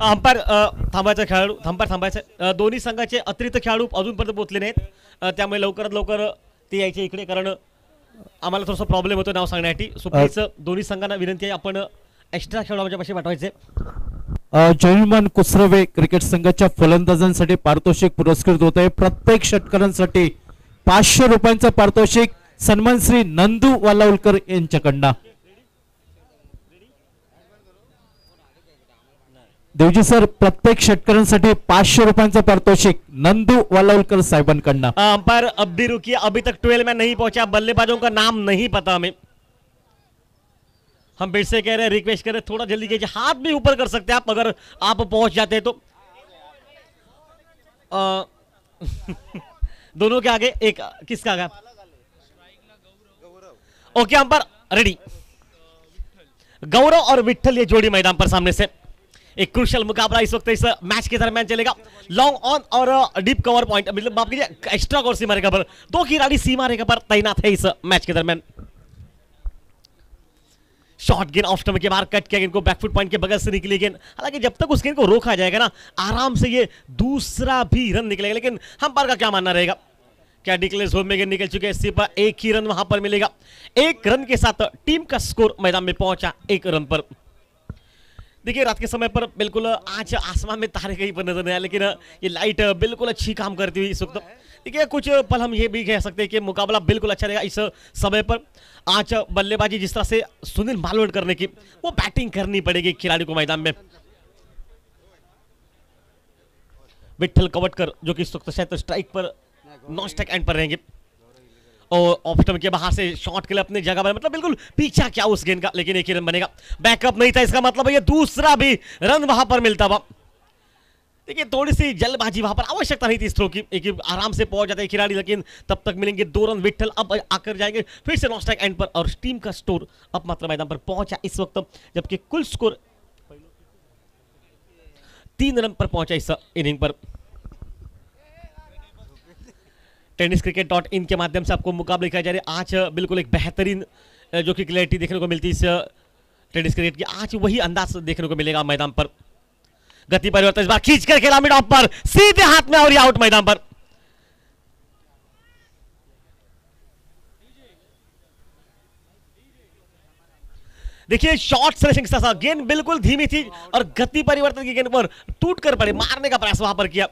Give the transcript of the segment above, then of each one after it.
Umpire थांबायचं, खेळाडू थांबायचं. दोन्ही संघाचे अतिरिक्त खेळाडू अजूनपर्यंत पोहोचले नाहीत, त्यामुळे लवकरात लवकर ते यायचे इकडे, कारण आम्हाला थोडासा प्रॉब्लेम होतो नाव सांगण्यासाठी. सो प्लीज दोन्ही संघांना विनंती आहे, आपण एक्स्ट्रा खेळाडू आमच्या पाशी पाठवायचे. जयमान कुसरवे क्रिकेट संघाच्या फलंदाजांसाठी पारितोषिक पुरस्कृत होत आहे. प्रत्येक षटकारांसाठी 500 रुपयांचं पारितोषिक सन्मान श्री नंदू वालावलकर यांच्याकडनं. देवजी सर, प्रत्येक षटकारांसाठी 500 रुपयांचं पारितोषिक नंदू वालावलकर साहेबांकडनं. अंपायर अब भी रुकिए, अभी तक 12 में नहीं पहुंचा, बल्लेबाजों का नाम नहीं पता हमें. हम फिर से कह रहे हैं, रिक्वेस्ट कर रहे हैं, थोड़ा जल्दी कीजिए, हाथ भी ऊपर कर सकते हैं आप अगर आप पहुंच जाते हैं तो. दोनों के आगे एक किसका आगे? Okay umpire ready. गौरव और विठल ये जोड़ी मैदान पर सामने से. एक क्रूशल मुकाबला इस वक्त इस मैच के दरमियान चलेगा. लॉन्ग ऑन और डीप कवर पॉइंट, मतलब आप कीजिए एक्स्ट्रा कवर सीमा रेखा पर 2 खिलाड़ी सीमा रेखा पर तैनात है इस मैच के दरमियान. शॉर्ट गेंद ऑफ स्टंप के बाहर कट किया, इनको बैकफुट पॉइंट के बगल से निकली गेंद. हालांकि जब तक उस गेंद को रोका जाएगा ना, आराम से ये दूसरा भी रन निकलेगा. लेकिन अंपायर का क्या मानना रहेगा? क्या डिक्लेयर जोन में गेंद निकल चुके हैं, सिर्फ एक ही रन वहां पर मिलेगा. 1 रन के साथ टीम का स्कोर मैदान में पहुंचा 1 रन पर. देखिए रात के समय पर बिल्कुल आज आसमान में तारे कहीं पर नजर नहीं आए, लेकिन ये लाइट बिल्कुल अच्छी काम करती हुई इस वक्त. देखिए कुछ पल हम ये भी कह सकते हैं कि मुकाबला बिल्कुल अच्छा रहेगा इस समय पर. आज बल्लेबाजी जिस तरह से सुनील मालवड करने की, वो बैटिंग करनी पड़ेगी खिलाड़ी को मैदान में. विठल कवटकर जो कि इस वक्त शायद स्ट्राइक पर, नॉन स्ट्राइक एंड पर रहेंगे, और ऑफ स्टंप के बाहर से शॉट के लिए अपनी जगह पर, मतलब बिल्कुल पीछा क्या उस गेंद का, लेकिन एक ही रन बनेगा. बैकअप नहीं था, इसका मतलब ये दूसरा भी रन वहां पर मिलता हुआ. देखिए थोड़ी सी जल्दबाजी वहां पर, आवश्यकता नहीं थी इस थ्रो की, एक आराम से पहुंच जाते हैं खिलाड़ी, लेकिन तब तक मिलेंगे 2 रन. विठल अब आकर जाएंगे फिर से नॉन स्ट्राइक एंड पर, और टीम का स्कोर अब मात्र मैदान पर पहुंचा इस वक्त, जबकि कुल स्कोर 3 रन पर पहुंचा इस इनिंग पर. tenniscricket.in के माध्यम से आपको मुकाबले दिखाए जा रहे हैं. आज बिल्कुल एक बेहतरीन जो कि क्लैरिटी देखने को मिलती है इस टेनिस क्रिकेट की, आज वही अंदाज देखने को मिलेगा मैदान पर. गति परिवर्तन इस बार खींचकर खेला मिड ऑफ पर, सीधे हाथ में और ये आउट मैदान पर. देखिए शॉर्ट सिलेक्शन के साथ गेंद बिल्कुल धीमी थी, और गति परिवर्तन की गेंद पर टूट कर पड़े, मारने का प्रयास वहां पर किया.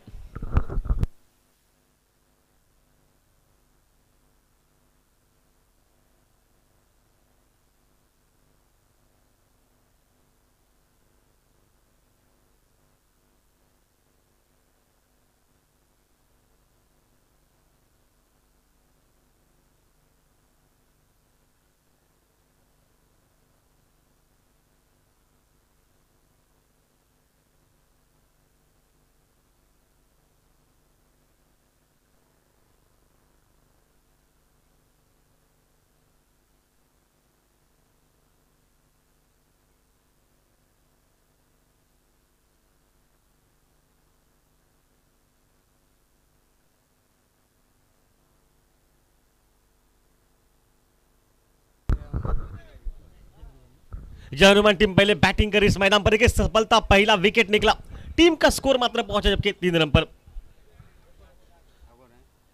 जय हनुमान टीम पहले बैटिंग कर इस मैदान पर, सफलता, पहला विकेट निकला. टीम का स्कोर मात्र पहुंचा जबकि 3 रन पर.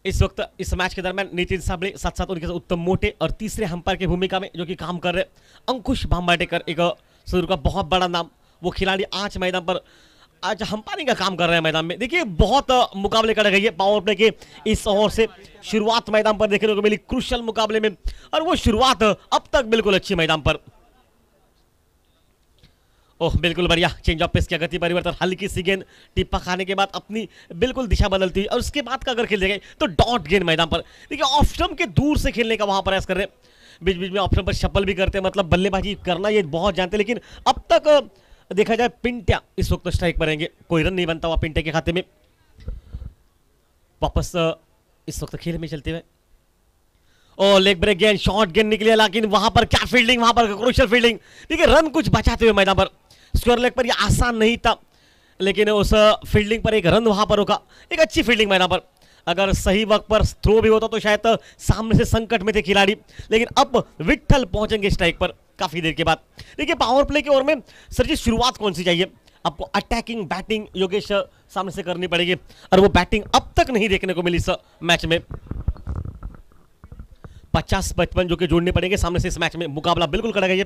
इस वक्त इस मैच के दरमियान नितिन साबळे, साथ साथ उनके साथ उत्तम मोटे, और तीसरे अंपायर की भूमिका में जो कि काम कर रहे अंकुश भांबाटेकर, एक सुदूर का बहुत बड़ा नाम, वो खिलाड़ी आज मैदान पर आज अंपायरिंग का काम कर रहे हैं मैदान में. देखिए बहुत मुकाबले कर गए पावर प्ले के इस ओवर से. शुरुआत मैदान पर देखने को मिली क्रूशल मुकाबले में, और वो शुरुआत अब तक बिल्कुल अच्छी मैदान पर. ओह बिल्कुल बढ़िया चेंज ऑफ पेस किया, गति परिवर्तन, हल्की सी गेंद टिप्पा खाने के बाद अपनी बिल्कुल दिशा बदलती है, और उसके बाद का अगर खेल गए तो डॉट गेंद मैदान पर. देखिए ऑफ स्टंप के दूर से खेलने का वहां प्रयास कर रहे हैं, बीच बीच में ऑफ स्टंप पर शफल भी करते हैं, मतलब बल्लेबाजी करना ये बहुत जानते हैं. लेकिन अब तक देखा जाए पिंट्या इस वक्त स्ट्राइक पर रहेंगे, कोई रन नहीं बनता हुआ पिंट्या के खाते में. वापस इस वक्त खेल में चलते हुए, और लेग ब्रेक गेंद, शॉर्ट गेंद निकली, लेकिन वहां पर क्या फील्डिंग, वहां पर क्रूशियल फील्डिंग. देखिए रन कुछ बचाते हुए मैदान पर. स्क्वायर लेग पर ये आसान नहीं था, लेकिन उस फील्डिंग पर एक रन वहां पर होगा, एक अच्छी फील्डिंग मैदान पर. अगर सही वक्त पर थ्रो भी होता तो शायद सामने से संकट में थे खिलाड़ी, लेकिन अब विठल पहुंचेंगे स्ट्राइक पर काफी देर के बाद. देखिए पावर प्ले की ओर में सर जी शुरुआत कौन सी चाहिए? आपको अटैकिंग बैटिंग योगेश सामने से करनी पड़ेगी और वो बैटिंग अब तक नहीं देखने को मिली इस मैच में। 50-55 जो कि जोड़ने पड़ेंगे सामने से इस मैच में। मुकाबला बिल्कुल कड़ा गया।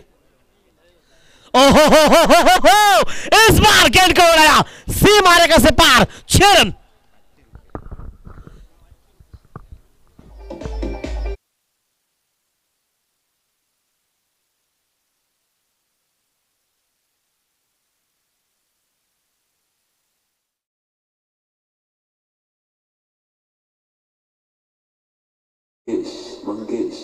ओहो हो, इस बार गेंद को उड़ाया सीमा रेखा से पार, 6 रन। मंगेश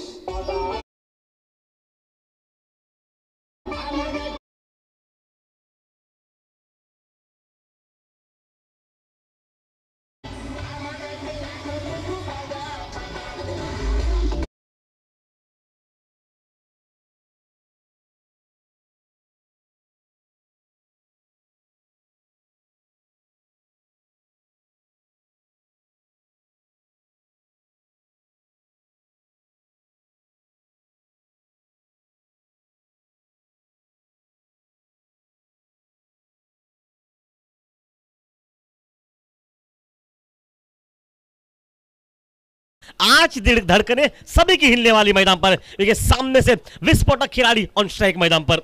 आज धड़कने सभी की हिलने वाली मैदान पर। देखिए सामने से विस्फोटक खिलाड़ी ऑन स्ट्राइक मैदान पर।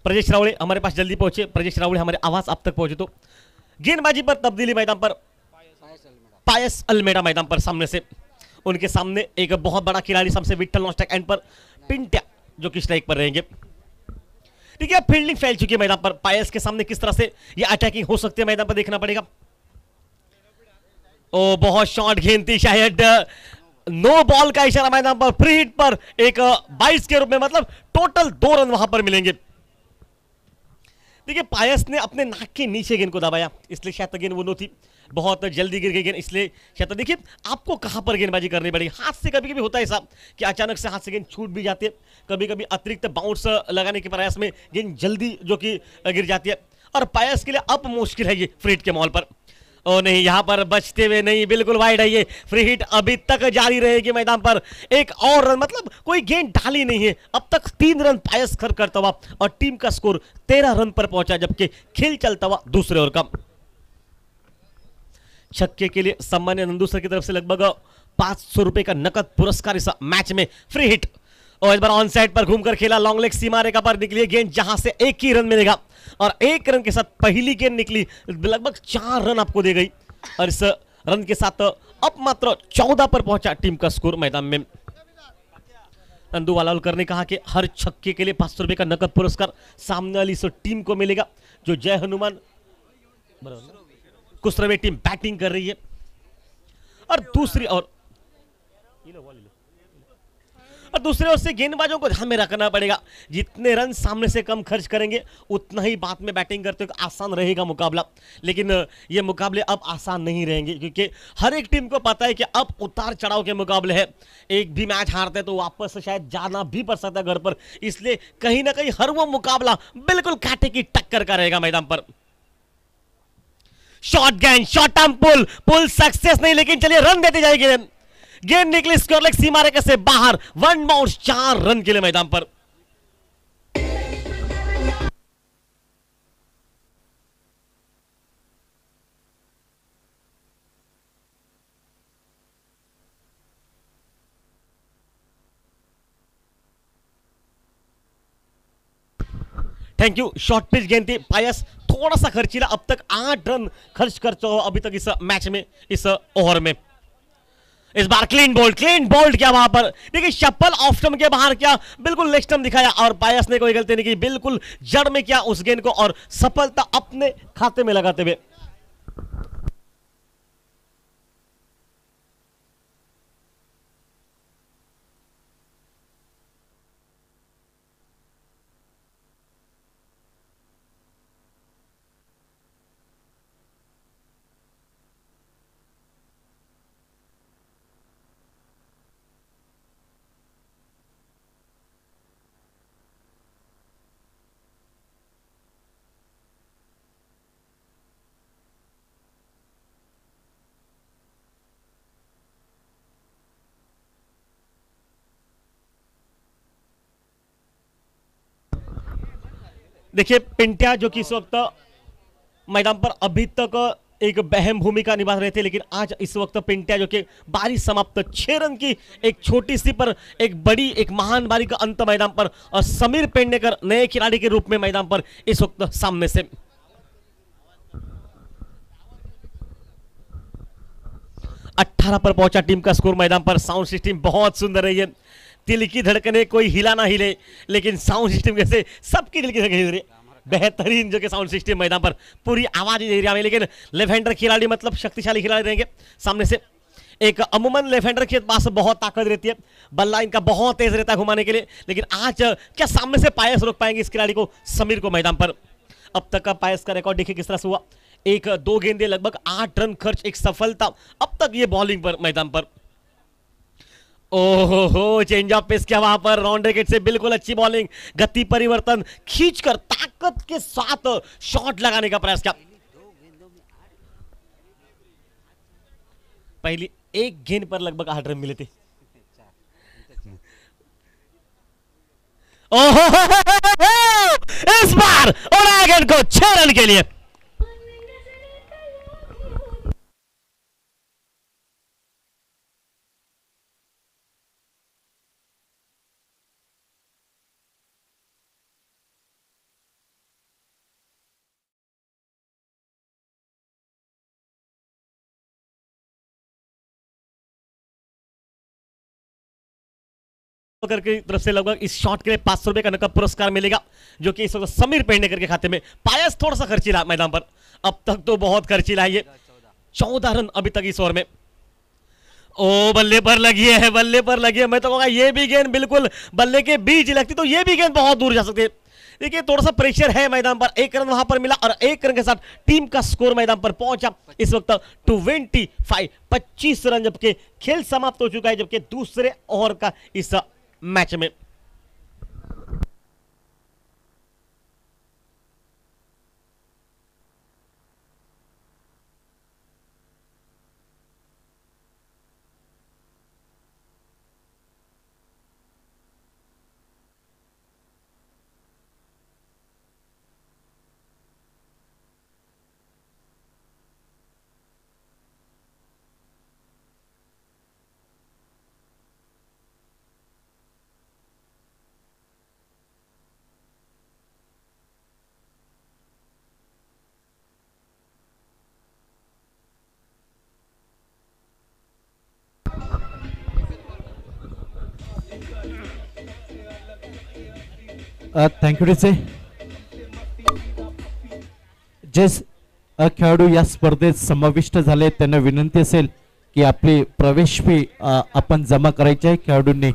प्रजेश रावड़े हमारे पास जल्दी पहुंचे। प्रजेश रावड़े हमारे आवाज आप तक पहुंचे तो। गेंदबाजी पर तब्दीली मैदान पर पायस अल्मेडा मैदान पर सामने से। उनके सामने एक बहुत बड़ा खिलाड़ी सामने विट्ठल नॉन स्ट्राइक एंड पर पिंट्या जो कि स्ट्राइक पर रहेंगे। ठीक है, फील्डिंग फैल चुकी है मैदान पर। पायस के सामने किस तरह से ये अटैकिंग हो सकती है मैदान पर देखना पड़ेगा। ओ बहुत शॉर्ट गेंद थी, शायद नो बॉल का इशारा मैदान पर। फ्री हिट पर एक 22 के रूप में, मतलब टोटल 2 रन वहां पर मिलेंगे। देखिए पायस ने अपने नाक के नीचे गेंद को दबाया, इसलिए शायद गेंद वो नो थी। बहुत जल्दी गिर गई गेंद, इसलिए शायद। देखिए आपको कहां पर गेंदबाजी करनी पड़ेगी। हाथ से कभी कभी होता है ऐसा कि अचानक से हाथ से गेंद छूट भी जाती है। कभी कभी अतिरिक्त बाउंस लगाने के प्रयास में गेंद जल्दी जो कि गिर जाती है। और पायस के लिए अब मुश्किल है ये फ्री हिट के मॉल पर। ओ नहीं, यहां पर बचते हुए नहीं, बिल्कुल वाइड है ये। फ्री हिट अभी तक जारी रहेगी मैदान पर। एक और रन, मतलब कोई गेंद ढाली नहीं है। अब तक 3 रन पायस खर करता हुआ और टीम का स्कोर 13 रन पर पहुंचा, जबकि खेल चलता हुआ दूसरे ओवर का। छक्के के लिए सम्मान्य नंदू सर की तरफ से लगभग 500 रुपए का नकद पुरस्कार इस मैच में। फ्री हिट और इस बार ऑन साइड पर घूमकर खेला, लॉन्ग लेग सीमा रेखा पर निकली गेंद, जहां से 1 ही रन मिलेगा। और 1 रन के साथ पहली गेंद निकली, लगभग 4 रन आपको दे गई। और इस रन के साथ अब मात्र 14 पर पहुंचा टीम का स्कोर मैदान में। नंदू वालावलकर ने कहा कि हर छक्के के लिए 500 रुपए का नकद पुरस्कार सामने वाली इस टीम को मिलेगा। जो जय हनुमान कुसरवे टीम बैटिंग कर रही है। और दूसरी ओर से गेंदबाजों को ध्यान में रखना पड़ेगा। जितने रन सामने से कम खर्च करेंगे उतना ही बाद में बैटिंग करते हुए आसान रहेगा मुकाबला। लेकिन ये मुकाबले अब आसान नहीं रहेंगे, क्योंकि हर एक टीम को पता है कि अब उतार चढ़ाव के मुकाबले है। एक भी मैच हारते तो वापस शायद जाना भी पड़ सकता है घर पर। इसलिए कहीं ना कहीं हर वो मुकाबला बिल्कुल कांटे की टक्कर का रहेगा मैदान पर। शॉर्ट गेंद, शॉर्ट आर्म पुल सक्सेस नहीं, लेकिन चलिए रन देती जाएगी। गेंद निकली स्कोर लेग सीमा रेखा से बाहर। 1 बाउंस, 4 रन के लिए मैदान पर। Thank you. शॉर्ट पिच गेंद थी। पायस थोड़ा सा खर्चीला, अब तक 8 रन खर्च कर चुका अभी तक इस मैच में, इस ओवर में। इस बार क्लीन बोल्ड किया वहां पर। देखिए शप्पल ऑफ स्टंप के बाहर किया, बिल्कुल लेग स्टंप दिखाया और पायस ने कोई गलती नहीं की, बिल्कुल जड़ में किया उस गेंद को और सफलता अपने खाते में लगाते हुए। देखिए पिंटिया जो कि इस वक्त मैदान पर अभी तक एक अहम भूमिका निभा रहे थे, लेकिन आज इस वक्त पिंटिया जो कि बारी समाप्त 6 रन की एक छोटी सी पर एक बड़ी एक महान बारी का अंत मैदान पर, और समीर पेडनेकर नए खिलाड़ी के रूप में मैदान पर इस वक्त सामने से 18 पर पहुंचा टीम का स्कोर। मैदान पर साउंड सिस्टम बहुत सुंदर रही है, दिल की धड़कने कोई हिला ना हिले, लेकिन साउंड सिस्टम कैसे सबकी दिल की धड़कन हिल रही है। बेहतरीन जो कि साउंड सिस्टम मैदान पर पूरी आवाज एरिया में, लेकिन लेफ्ट हैंडर खिलाड़ी मतलब शक्तिशाली खिलाड़ी रहेंगे सामने से। एक अमूमन लेफ्ट हैंडर के पास बहुत ताकत रहती है, बल्ला इनका बहुत तेज रहता है घुमाने के लिए, लेकिन आज क्या सामने से पायस रोक पाएंगे इस खिलाड़ी को समीर को मैदान पर। अब तक का पायस का रिकॉर्ड देखिए किस तरह से हुआ, एक 2 गेंदे लगभग 8 रन खर्च, एक सफलता अब तक ये बॉलिंग पर मैदान पर। ओहो चेंज ऑफ पेस किया वहां पर राउंड विकेट से, बिल्कुल अच्छी बॉलिंग, गति परिवर्तन, खींचकर ताकत के साथ शॉट लगाने का प्रयास किया। पहली एक गेंद पर लगभग 8 रन मिले थे। ओहो इस बार उड़ाया गेंद को 6 रन के लिए। की तरफ से लगभग इस शॉट के लिए 500 रुपए का नकद पुरस्कार मिलेगा, जो कि इस वक्त समीर पेडनेकर के खाते में। पायस थोड़ा सा खर्चीला मैदान पर, अब तक तो बहुत खर्चीला है ये, 14 रन अभी तक इस ओवर में। ओ बल्ले पर लगी है, बल्ले पर लगी है, मैं तो कहूंगा ये भी गेंद बिल्कुल बल्ले के बीच लगती तो ये भी गेंद बहुत दूर जा सकती है। देखिए थोड़ा सा प्रेशर है मैदान पर, 1 रन वहां पर मिला और 1 रन के साथ टीम का स्कोर मैदान पर पहुंचा इस वक्त 25 रन, जबकि खेल समाप्त हो चुका है, जबकि दूसरे ओवर का इस मैच में। थँक्यू डीचे. जे खेळाडू या स्पर्धेत समाविष्ट झाले त्यांना विनंती असेल की आपली प्रवेश फी आपण जमा करायची आहे. खेळाडूंनी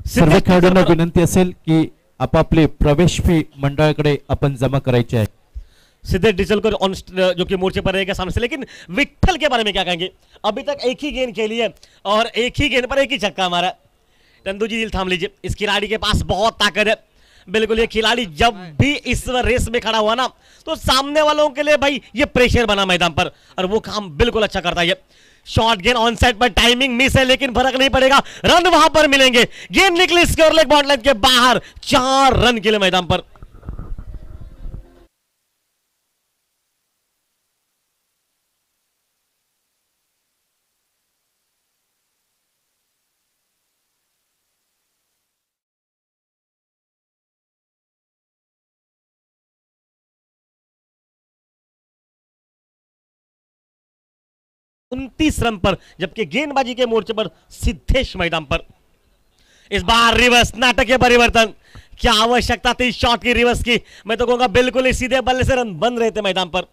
सर्व खेळाडूंना विनंती असेल की आपापली प्रवेश फी मंडळाकडे आपण जमा करायची आहे. सिद्धेश डिचलकर ऑन जो कि मोर्चे पर रहेगा सामने से, लेकिन विट्ठल के बारे में क्या कहेंगे? अभी तक एक ही गेंद खेली है और एक ही गेंद पर एक ही छक्का मारा। टंडू जी दिल थाम लीजिए, इस खिलाड़ी के पास बहुत ताकत है। बिल्कुल ये खिलाड़ी जब भी इस रेस में खड़ा हुआ ना तो सामने वालों के लिए भाई ये प्रेशर बना मैदान पर, और वो काम बिल्कुल अच्छा करता है। शॉर्ट गेंद ऑन साइड पर, टाइमिंग मिस है लेकिन फर्क नहीं पड़ेगा, रन वहां पर मिलेंगे। गेंद निकली स्क्वायर लेग बॉर्डर लाइन के बाहर, 4 रन के लिए मैदान पर। उनतीस रन पर, जबकि गेंदबाजी के मोर्चे पर सिद्धेश मैदान पर। इस बार रिवर्स नाटकीय परिवर्तन, क्या आवश्यकता थी शॉट की रिवर्स की? मैं तो कहूंगा बिल्कुल ही सीधे बल्ले से रन बन रहे थे मैदान पर।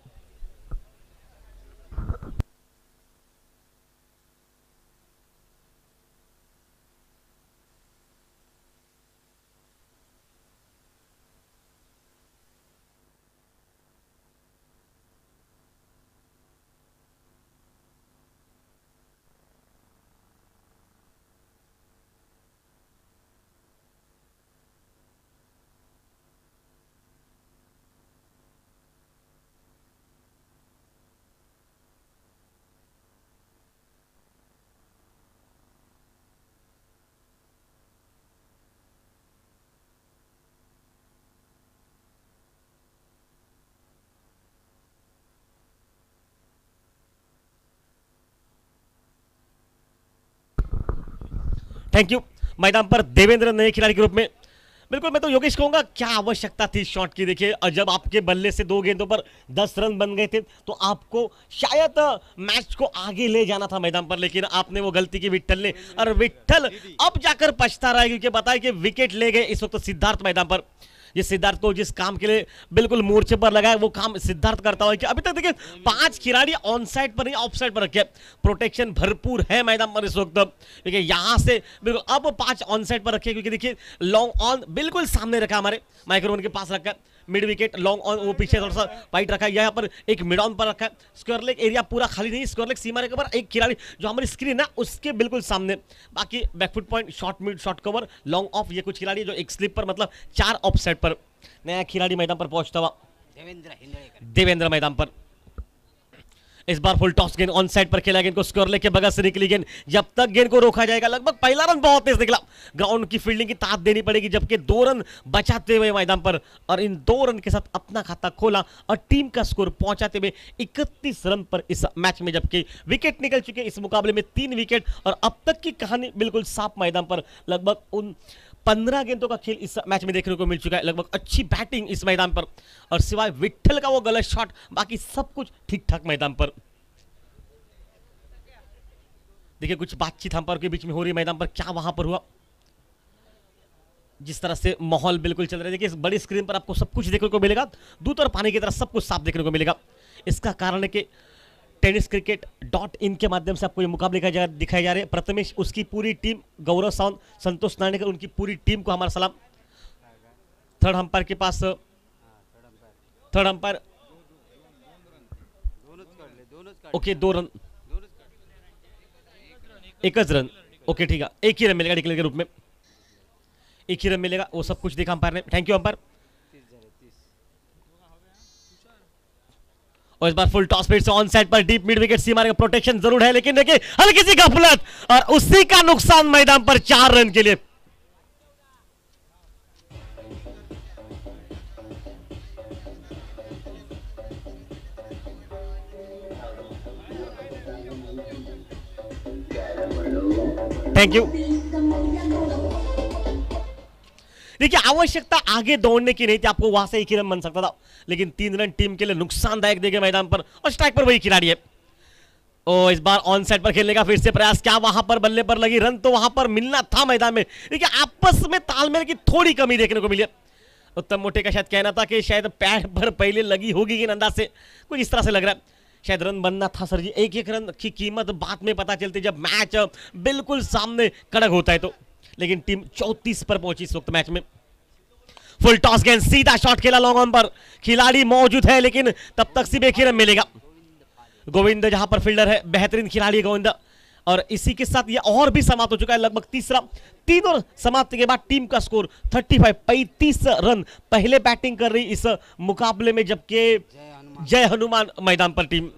Thank you. मैदान पर देवेंद्र नए खिलाड़ी के रूप में। बिल्कुल, मैं तो योगेश कहूंगा क्या आवश्यकता थी शॉट की। देखिए, और जब आपके बल्ले से 2 गेंदों पर 10 रन बन गए थे तो आपको शायद मैच को आगे ले जाना था मैदान पर, लेकिन आपने वो गलती की विट्ठल ने, और विट्ठल अब जाकर पछता रहा है क्योंकि बताया कि विकेट ले गए इस वक्त सिद्धार्थ मैदान पर। ये सिद्धार्थ को जिस काम के लिए बिल्कुल मोर्चे पर लगाए वो काम सिद्धार्थ करता हुआ कि अभी तक देखिए 5 खिलाड़ी ऑन साइड पर नहीं ऑफ साइड पर रखे, प्रोटेक्शन भरपूर है मैदान पर इस वक्त, क्योंकि यहां से बिल्कुल अब 5 ऑन साइड पर रखे, क्योंकि देखिए लॉन्ग ऑन बिल्कुल सामने रखा, हमारे माइक्रोफोन के पास रखा है, मिड विकेट लॉन्ग ऑन वो पीछे थोड़ा सा वाइट रखा है, यहाँ पर एक मिड ऑन पर रखा है, स्क्वायर लेग एरिया पूरा खाली नहीं, स्क्वायर लेग सीमा रेखा पर एक खिलाड़ी जो हमारी स्क्रीन है उसके बिल्कुल सामने, बाकी backfoot point, short mid, short cover, long off, ये कुछ खिलाड़ी जो एक स्लिप पर मतलब 4 ऑफ साइड पर। नया खिलाड़ी मैदान पर पहुंचता हुआ देवेंद्र मैदान पर। इस बार फुल टॉस गेंद ऑन साइड पर खेला, गेंद को स्क्वायर लेग के बगल से निकली गेंद, जब तक गेंद को रोका जाएगा, लगभग पहला रन बहुत तेज निकला, ग्राउंड की फील्डिंग की तात देनी पड़ेगी, जबकि 2 रन बचाते हुए मैदान पर, और इन 2 रन के साथ अपना खाता खोला और टीम का स्कोर पहुंचाते हुए 31 रन पर इस मैच में, जबकि विकेट निकल चुके इस मुकाबले में 3 विकेट, और अब तक की कहानी बिल्कुल साफ मैदान पर। लगभग उन 15 गेंदों का खेल इस मैच में देखने को मिल चुका है, लगभग अच्छी बैटिंग इस मैदान पर, और सिवाय विट्ठल का वो गलत शॉट बाकी सब कुछ ठीक ठाक मैदान पर। देखिए, कुछ बातचीत अंपायर के बीच में हो रही है मैदान पर, क्या वहां पर हुआ, जिस तरह से माहौल बिल्कुल चल रहा है। देखिए, इस बड़ी स्क्रीन पर आपको सब कुछ देखने को मिलेगा, दूध और पानी की तरह सब कुछ साफ देखने को मिलेगा। इसका कारण है कि tenniscricket.in के माध्यम से आपको ये मुकाबले दिखाए जा रहे हैं। प्रथमेश, उसकी पूरी टीम, गौरव सावंत, संतोष नानेकर, उनकी पूरी टीम को हमारा सलाम। थर्ड अंपायर के पास, third umpire okay, 2 run, 1 run, okay ठीक है, 1 ही रन मिलेगा डिक्लेयर के रूप में, 1 ही रन मिलेगा, वो सब कुछ देखा अंपायर ने। Thank you umpire. और इस बार फुल टॉस फिर से ऑन साइड पर डीप मिड विकेट सीमा, प्रोटेक्शन जरूर है, लेकिन देखिए हल्की सी गफलत और उसी का नुकसान मैदान पर 4 रन के लिए। Thank you. देखिए, आवश्यकता आगे दौड़ने की नहीं थी, आपको वहां से 1 ही रन बन सकता था, लेकिन 3 रन टीम के लिए नुकसानदायक देंगे मैदान पर, और स्ट्राइक पर वही खिलाड़ी है। ओ, इस बार ऑन साइड पर खेलने का फिर से प्रयास, क्या वहां पर बल्ले पर लगी, रन तो वहां पर मिलना था मैदान में। देखिए, आपस में तालमेल की थोड़ी कमी देखने को मिली। उत्तम मोटे का शायद कहना था कि शायद पैर पर पहले लगी होगी, अंदाज से कुछ इस तरह से लग रहा है, शायद रन बनना था सर जी। 1-1 रन की कीमत बाद में पता चलती जब मैच बिल्कुल सामने कड़क होता है तो, लेकिन टीम 34 पर पहुंची इस वक्त मैच में। फुल टॉस गेंद, सीधा शॉट खेला लॉन्ग ऑन पर, खिलाड़ी मौजूद है लेकिन तब तक सिर्फ 1 ही रन मिलेगा। गोविंद जहां पर फील्डर है, बेहतरीन खिलाड़ी गोविंद, और इसी के साथ ये और भी समाप्त हो चुका है, लगभग तीसरा 3 और समाप्ति के बाद टीम का स्कोर 35 रन पहले बैटिंग कर रही इस मुकाबले में, जबकि जय हनुमान मैदान पर टीम।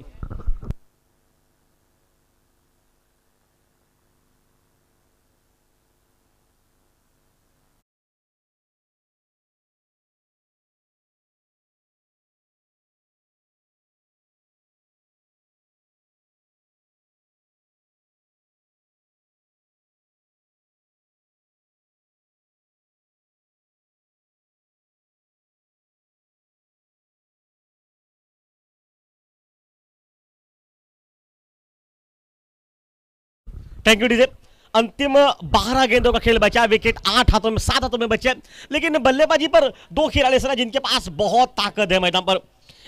Thank you DJ. अंतिम 12 गेंदों का खेल बचा, विकेट 8 हाथों में, 7 हाथों में बचे, लेकिन बल्लेबाजी पर 2 खिलाड़ी ऐसे जिनके पास बहुत ताकत है मैदान पर,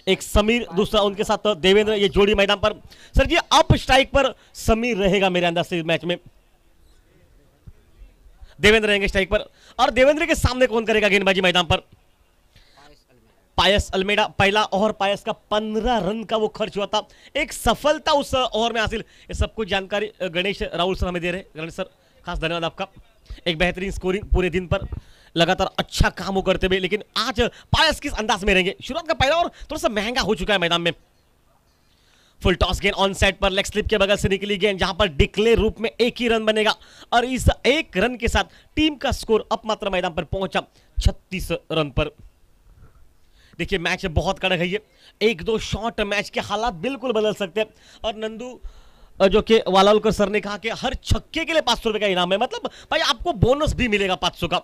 एक समीर, दूसरा उनके साथ देवेंद्र, ये जोड़ी मैदान पर। सर जी, अप स्ट्राइक पर समीर रहेगा मेरे अंदाज से मैच में, देवेंद्र रहेंगे स्ट्राइक पर, और देवेंद्र के सामने कौन करेगा गेंदबाजी मैदान पर? पायस अल्मेडा। पहला ओवर पायस का 15 रन का वो खर्च हुआ था, एक सफलता उस ओवर में हासिल। ये सब कुछ जानकारी गणेश राहुल सर हमें दे रहे हैं। गणेश सर, खास धन्यवाद आपका। एक बेहतरीन स्कोरिंग पूरे दिन पर, लगातार अच्छा काम हो करते हुए, लेकिन आज पायस किस अंदाज में रहेंगे? शुरुआत का पहला ओवर थोड़ा सा महंगा हो चुका है मैदान में। फुल टॉस गेंद ऑन साइड पर, लेग स्लिप के बगल से निकली गेंद, जहां पर डिक्लेयर रूप में 1 ही रन बनेगा, और इस 1 रन के साथ टीम का स्कोर अब मात्र मैदान पर पहुंचा 36 रन पर। देखिए, मैच बहुत कड़क है ये, 1-2 शॉट मैच के हालात बिल्कुल बदल सकते हैं, और नंदू जो कि वालावलकर सर ने कहा कि हर छक्के के लिए 500 रुपए का इनाम है, मतलब भाई आपको बोनस भी मिलेगा 500 का।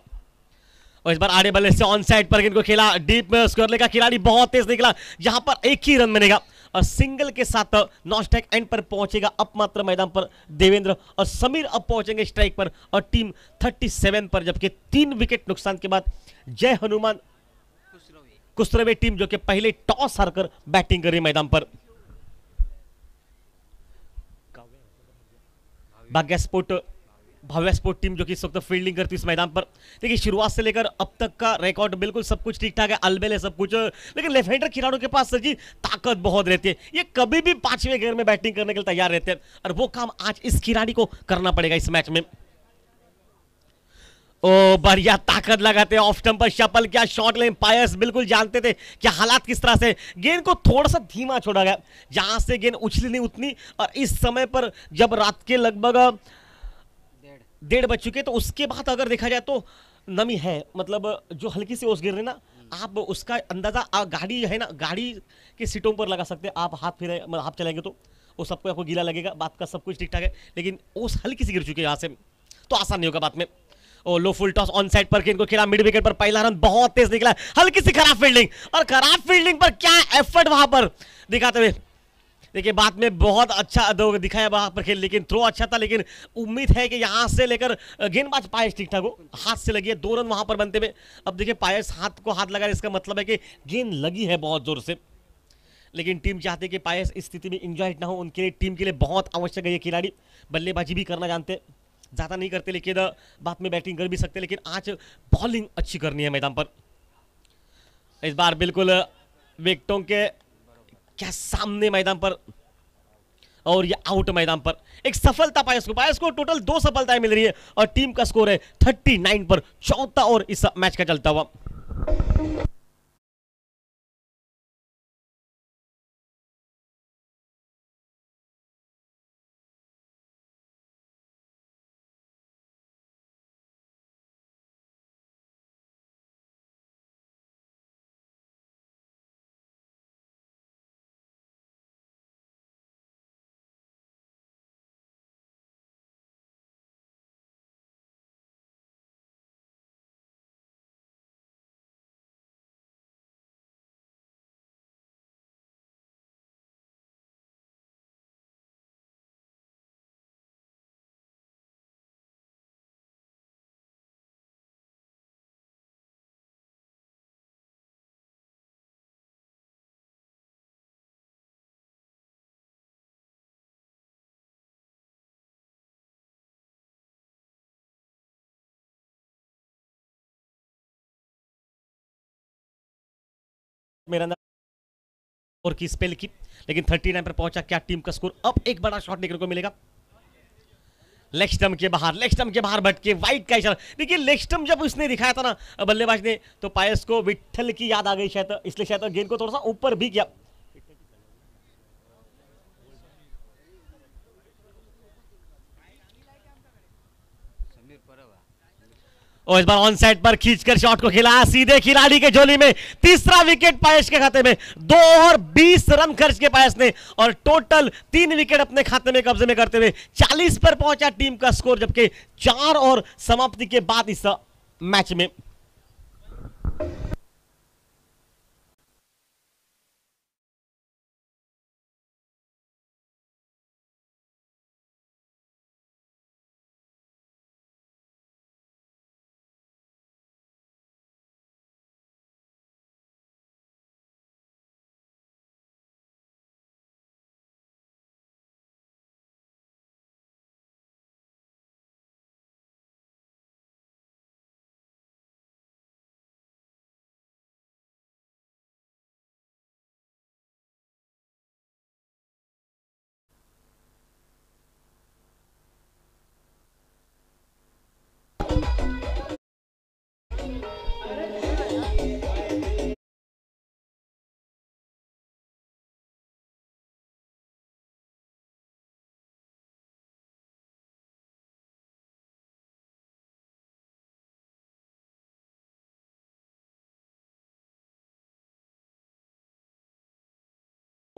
और इस बार आड़े बल्ले से ऑन साइड पर इनको खेला, डीप में स्कोर लेगा, खिलाड़ी बहुत तेज निकला, जहां पर एक ही रन बनेगा और सिंगल के साथ नॉन स्ट्राइक एंड पर पहुंचेगा अब मात्र मैदान पर देवेंद्र, और समीर अब पहुंचेंगे स्ट्राइक पर और टीम 37 पर, जबकि 3 विकेट नुकसान के बाद जय हनुमान कुसरवे टीम जो कि पहले टॉस हारकर बैटिंग कर रही मैदान पर। भव्य स्पोर्ट टीम जो कि इस वक्त फील्डिंग करती है इस मैदान पर। देखिए शुरुआत से लेकर अब तक का रिकॉर्ड बिल्कुल सब कुछ ठीक ठाक है, अलबेल है सब कुछ, लेकिन लेफ्ट हैंडर खिलाड़ियों के पास सर जी ताकत बहुत रहती है, ये कभी भी 5वें गेयर में बैटिंग करने के लिए तैयार रहते हैं, और वो काम आज इस खिलाड़ी को करना पड़ेगा इस मैच में। ओ बढ़िया ताकत लगाते हैं ऑफ स्टंप पर शपल, क्या शॉट लेन, पायर्स बिल्कुल जानते थे कि हालात किस तरह से, गेंद को थोड़ा सा धीमा छोड़ा गया जहां से गेंद उछली नहीं उतनी, और इस समय पर जब रात के लगभग 1:30 बज चुके तो उसके बाद अगर देखा जाए तो नमी है, मतलब जो हल्की सी ओस गिर रही ना, आप उसका अंदाजा गाड़ी है ना, गाड़ी की सीटों पर लगा सकते हैं आप, हाथ फिर हाथ चलाएंगे तो वो सबको आपको गीला लगेगा, बात का सब कुछ ठीक ठाक है, लेकिन ओस हल्की सी गिर चुकी है यहाँ से तो आसान नहीं होगा बात में। ओ लो फुल टॉस ऑन साइड पर इनको खेला, मिड विकेट पर पहला रन बहुत तेज निकला, हल्की सी खराब फील्डिंग, और खराब फील्डिंग पर क्या एफर्ट वहां पर दिखाते हुए, देखिए बाद में बहुत अच्छा दिखाया वहां पर खेल, लेकिन थ्रो अच्छा था, लेकिन उम्मीद है कि यहां से लेकर गेंदबाज पायस ठीक ठाक हो, हाथ से लगी है, 2 रन वहां पर बनते हुए। अब देखिए पायस हाथ को हाथ लगा, इसका मतलब है कि गेंद लगी है बहुत जोर से, लेकिन टीम चाहते हैं कि पायस इस स्थिति में इंजॉय ना हो, उनके लिए टीम के लिए बहुत आवश्यक है ये खिलाड़ी, बल्लेबाजी भी करना जानते हैं, ज्यादा नहीं करते लेकिन बाद में बैटिंग कर भी सकते, लेकिन आज बॉलिंग अच्छी करनी है मैदान पर। इस बार बिल्कुल विकेटों के क्या सामने मैदान पर, और ये आउट मैदान पर, एक सफलता पायस को टोटल 2 सफलताएं मिल रही है, और टीम का स्कोर है 39 पर, चौथा और इस मैच का चलता हुआ। मेरा अंदर और की स्पेल की, लेकिन 39 पर पहुंचा क्या टीम का स्कोर। अब एक बड़ा शॉट देखने को मिलेगा लेग स्टंप के बाहर भटके, वाइट का इशारा। देखिए लेग स्टंप जब उसने दिखाया था ना बल्लेबाज ने, तो पायस को विट्ठल की याद आ गई शायद, इसलिए शायद गेंद को थोड़ा सा ऊपर भी किया। और इस बार ऑन साइड पर खींचकर शॉट को खेला सीधे खिलाड़ी के झोली में, तीसरा विकेट पायस के खाते में, 2 और 20 रन खर्च के पायस ने, और टोटल 3 विकेट अपने खाते में कब्जे में करते हुए 40 पर पहुंचा टीम का स्कोर, जबकि 4 और समाप्ति के बाद इस मैच में।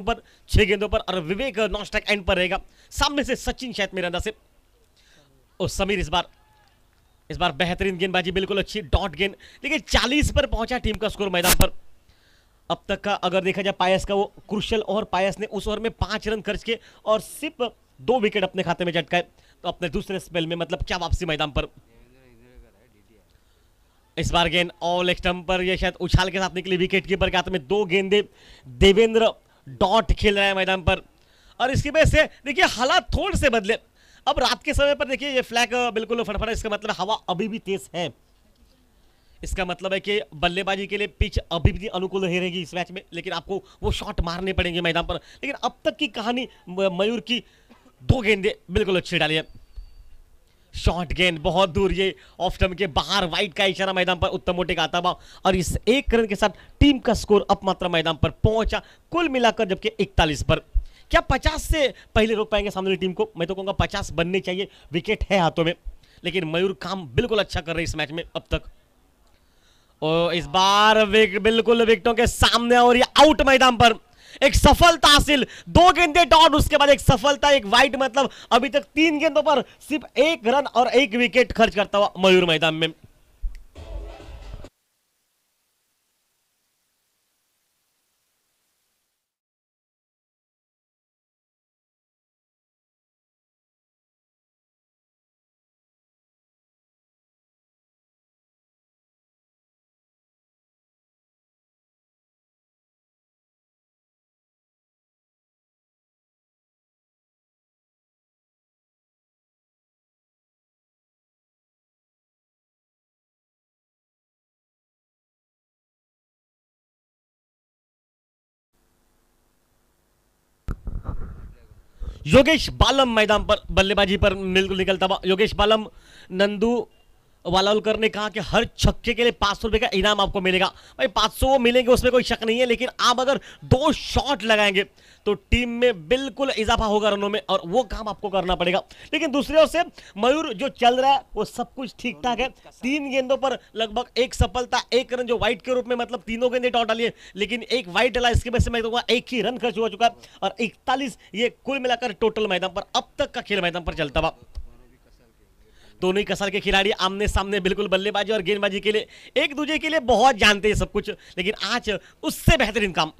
पर 6 गेंदों पर, और विवेक नॉन स्ट्राइक एंड पर रहेगा। सामने से सचिन शायद मेरे अंदाज से, और समीर इस बार बेहतरीन गेंदबाजी, बिल्कुल अच्छी डॉट गेंद, लेकिन 40 पर पहुंचा टीम का स्कोर मैदान पर। अब तक का अगर देखा जाए पायस का वो क्रुशियल ओवर, पायस ने उस ओवर में 5 रन खर्च किए और सिर्फ 2 विकेट अपने खाते में झटकाए। तो अपने दूसरे स्पेल में मतलब क्या वापसी मैदान पर। इस बार गेंद ऑल स्टंप पर, यह शायद उछाल के साथ निकली, विकेट कीपर के हाथ में 2 गेंदे। देवेंद्र डॉट खेल रहा है मैदान पर, और इसकी वजह से देखिए हालात थोड़े से बदले। अब रात के समय पर देखिए ये फ्लैग बिल्कुल फड़फड़ा, इसका मतलब हवा अभी भी तेज है। इसका मतलब है कि बल्लेबाजी के लिए पिच अभी भी अनुकूल नहीं रहेगी इस मैच में, लेकिन आपको वो शॉट मारने पड़ेंगे मैदान पर। लेकिन अब तक की कहानी मयूर की 2 गेंदे बिल्कुल अच्छी डाली है। शॉर्ट गेंद बहुत दूर, ये ऑफ स्टंप के बाहर, वाइड का इशारा मैदान पर उत्तम मोटे का आता हुआ, और इस 1 रन के साथ टीम का स्कोर अब मात्र मैदान पर पहुंचा कुल मिलाकर जबकि 41 पर। क्या 50 से पहले रोक पाएंगे सामने टीम को? मैं तो कहूंगा 50 बनने चाहिए, विकेट है हाथों में, लेकिन मयूर काम बिल्कुल अच्छा कर रहे हैं इस मैच में अब तक। और इस बार बिल्कुल विकेटों के सामने, और ये आउट मैदान पर। एक सफलता हासिल, 2 गेंदे डॉट, उसके बाद एक सफलता, एक वाइड, मतलब अभी तक 3 गेंदों पर सिर्फ 1 रन और 1 विकेट खर्च करता हुआ मयूर मैदान में। योगेश बालम मैदान पर बल्लेबाजी पर बिल्कुल निकलता हुआ। योगेश बालम, नंदू वालावलकर ने कहा कि हर छक्के के लिए 500 रुपए का इनाम आपको मिलेगा। भाई 500 मिलेंगे उसमें कोई शक नहीं है, लेकिन आप अगर 2 शॉट लगाएंगे तो टीम में बिल्कुल इजाफा होगा रनों में, और वो काम आपको करना पड़ेगा। लेकिन दूसरी ओर से मयूर जो चल रहा है वो सब कुछ ठीक ठाक है। 3 गेंदों पर लगभग 1 सफलता, 1 रन जो वाइड के रूप में, मतलब तीनों गेंदे डॉट डाली है, लेकिन 1 वाइड डला, इसकी वजह से मैं कहूंगा 1 ही रन खर्च हो चुका है, और 41 ये कुल मिलाकर टोटल मैदान पर अब तक का खेल मैदान पर चलता हुआ। दोनों ही कसल के खिलाड़ी आमने सामने बिल्कुल बल्लेबाजी और गेंदबाजी के लिए एक दूसरे के लिए बहुत जानते हैं सब कुछ, लेकिन आज उससे बेहतरीन काम।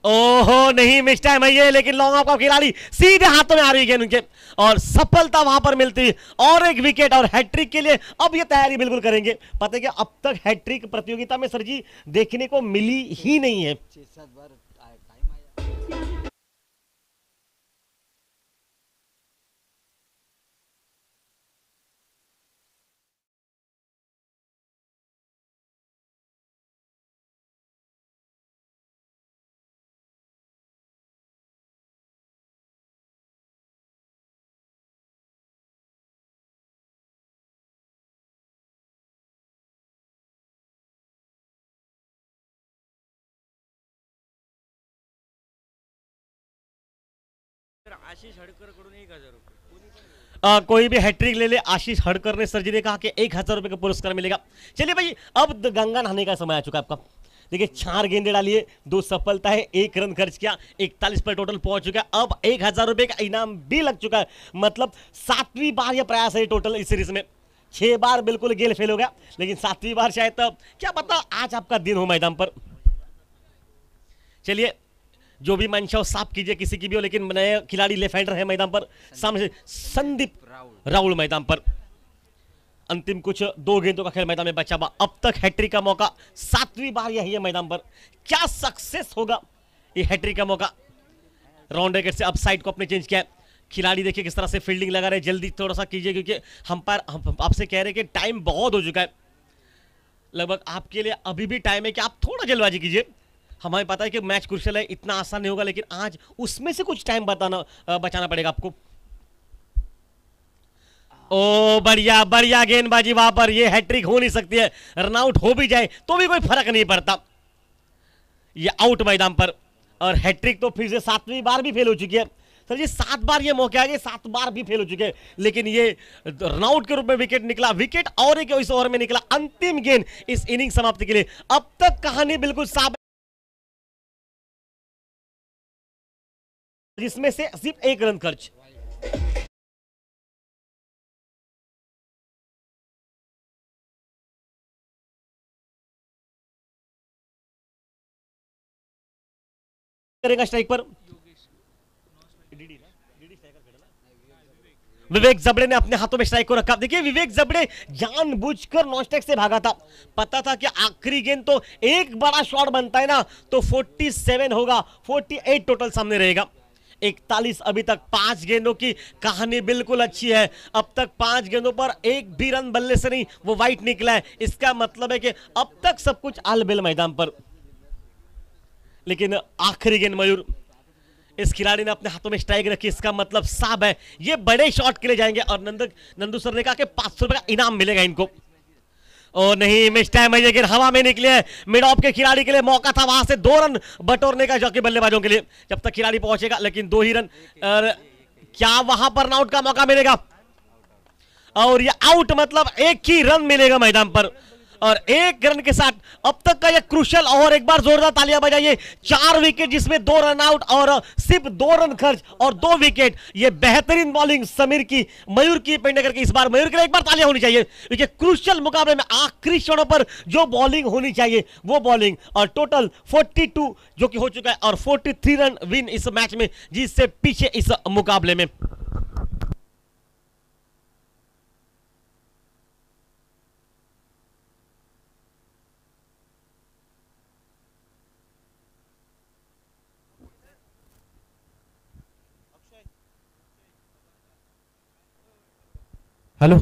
ओहो नहीं मिस टाइम है ये, लेकिन लॉन्ग ऑफ का खिलाड़ी सीधे हाथों में आ रही है गेंद उनके, और सफलता वहां पर मिलती है, और 1 विकेट, और हैट्रिक के लिए अब ये तैयारी बिल्कुल करेंगे। पता है कि अब तक हैट्रिक प्रतियोगिता में सर जी देखने को मिली ही नहीं है। आशीष हडकर कडून 1,000 रुपये कोई भी हैट्रिक ले ले, आशीष हड़कर ने सर जी ने कहा कि 1,000 रुपए का पुरस्कार मिलेगा। चलिए भाई, अब गंगा नहाने का समय आ चुका है आपका। देखिए 4 गेंदे डालिए, 2 सफलता है, 1 रन खर्च किया, 41 पर टोटल पहुंच चुका है। अब 1,000 रुपए का इनाम भी लग चुका है, मतलब 7वीं बार यह प्रयास है टोटल इस सीरीज में। 6 बार बिल्कुल गेल फेल हो गया, लेकिन 7वीं बार शायद, तब क्या पता आज आपका दिन हो मैदान पर। चलिए जो भी मंशा हो साफ कीजिए, किसी की भी हो, लेकिन नए खिलाड़ी लेफ्ट हैंडर है मैदान पर। सामने से संदीप राहुल मैदान पर। अंतिम कुछ 2 गेंदों का खेल मैदान में बचा हुआ, अब तक हैट्रिक का मौका, 7वीं बार यही है मैदान पर। क्या सक्सेस होगा ये हैट्रिक का मौका? राउंड विकेट से अब साइड को अपने चेंज किया है। खिलाड़ी देखिए किस तरह से फील्डिंग लगा रहे, जल्दी थोड़ा सा कीजिए, क्योंकि हम आपसे कह रहे हैं कि टाइम बहुत हो चुका है। लगभग आपके लिए अभी भी टाइम है कि आप थोड़ा जल्दबाजी कीजिए। हमें पता है कि मैच क्रुशियल है, इतना आसान नहीं होगा, लेकिन आज उसमें से कुछ टाइम बचाना पड़ेगा आपको। ओ बढ़िया बढ़िया गेंदबाजी वहां पर, ये हैट्रिक हो नहीं सकती है। रनआउट हो भी जाए तो भी कोई फर्क नहीं पड़ता, ये आउट मैदान पर। और हैट्रिक तो फिर से 7वीं बार भी फेल हो चुकी है सर जी। 7 बार ये मौके आ गए, 7 बार भी फेल हो चुके हैं, लेकिन ये रनआउट के रूप में विकेट निकला, विकेट और एक इस ओवर में निकला। अंतिम गेंद इस इनिंग समाप्ति के लिए। अब तक कहानी बिल्कुल साफ जिसमें से सिर्फ 1 रन खर्च। करेगा स्ट्राइक पर विवेक जबड़े ने अपने हाथों में स्ट्राइक को रखा। देखिए विवेक जबड़े जानबूझकर नॉन स्ट्राइक से भागा था, पता था कि आखिरी गेंद तो एक बड़ा शॉट बनता है ना तो 47 होगा, 48 टोटल सामने रहेगा। 41 अभी तक 5 गेंदों की कहानी बिल्कुल अच्छी है। अब तक 5 गेंदों पर एक भी रन बल्ले से नहीं वो वाइट निकला है। इसका मतलब है कि अब तक सब कुछ आलबेल मैदान पर, लेकिन आखिरी गेंद मयूर इस खिलाड़ी ने अपने हाथों में स्ट्राइक रखी, इसका मतलब साफ है ये बड़े शॉट के लिए जाएंगे और नंदू सर ने कहा कि 500 रुपए का इनाम मिलेगा इनको। और नहीं, मिस टाइम है, लेकिन हवा में निकले हैं। मिड ऑफ के खिलाड़ी के लिए मौका था वहां से 2 रन बटोरने का जॉकी बल्लेबाजों के लिए, जब तक खिलाड़ी पहुंचेगा, लेकिन 2 ही रन। क्या वहां पर रनआउट का मौका मिलेगा? और ये आउट, मतलब 1 ही रन मिलेगा मैदान पर और 1 रन के साथ अब तक का ये क्रूशल ओवर, एक बार जोरदार तालियां बजाइए। 4 विकेट जिसमें 2 रन आउट और सिर्फ 2 रन खर्च और 2 विकेट। ये बेहतरीन बॉलिंग समीर की, मयूर की पेंड करके इस बार मयूर के लिए एक बार तालियां होनी चाहिए, क्योंकि क्रूशल मुकाबले में आखिरी क्षणों पर जो बॉलिंग होनी चाहिए वो बॉलिंग। और टोटल 42 जो कि हो चुका है और 43 रन विन इस मैच में, जिससे पीछे इस मुकाबले में। हेलो।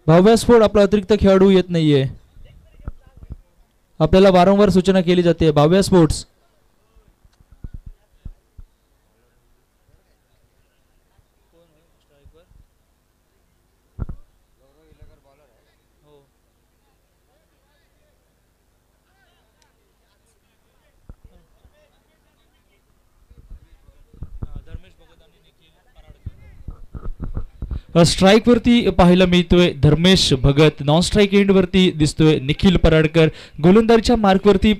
भव्या स्फोट आपला अतिरिक्त खेळाडू येत नाहीये. आपल्याला वारंवार सूचना केली जाते भव्या स्पोर्ट्स. स्ट्राईक वरती पाहायला मिळतोय Dharmesh Bhagat. Non strike end वरती दिसतोय निखिल पराडकर. गोलंदाजीच्या मार्क वरती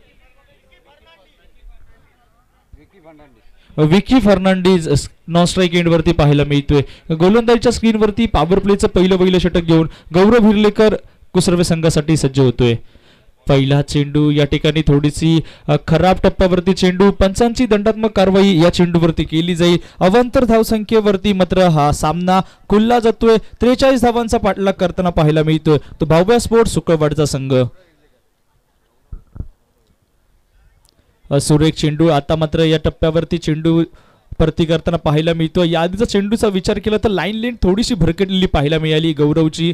Vicky Fernandes non strike end वरती पाहायला मिळतोय. गोलंदाजीच्या स्क्रीन वरती पॉवर प्लेचं पहिलं षटक घेऊन गौरव हिरलेकर कुसर्वे संघासाठी सज्ज होतोय. पहिला चेंडू या ठिकाणी थोडीशी खराब टप्प्यावरती चेंडू. पंचांची दंडात्मक कारवाई या चेंडूवरती केली जाईल. अवांतर धावसंख्येवरती मात्र हा सामना खुलला जातोय. 43 धावांचा पाठलाग करताना पाहायला मिळतोय तो भव्या स्पोर्ट्स सुकळवाडचा संघ. सुरेख चेंडू आता मात्र या टप्प्यावरती चेंडू परती करताना पाहायला मिळतो. या आधीचा चेंडूचा विचार केला तर लाईन लेंथ थोडीशी भरकटलेली पाहायला मिळाली. गौरवची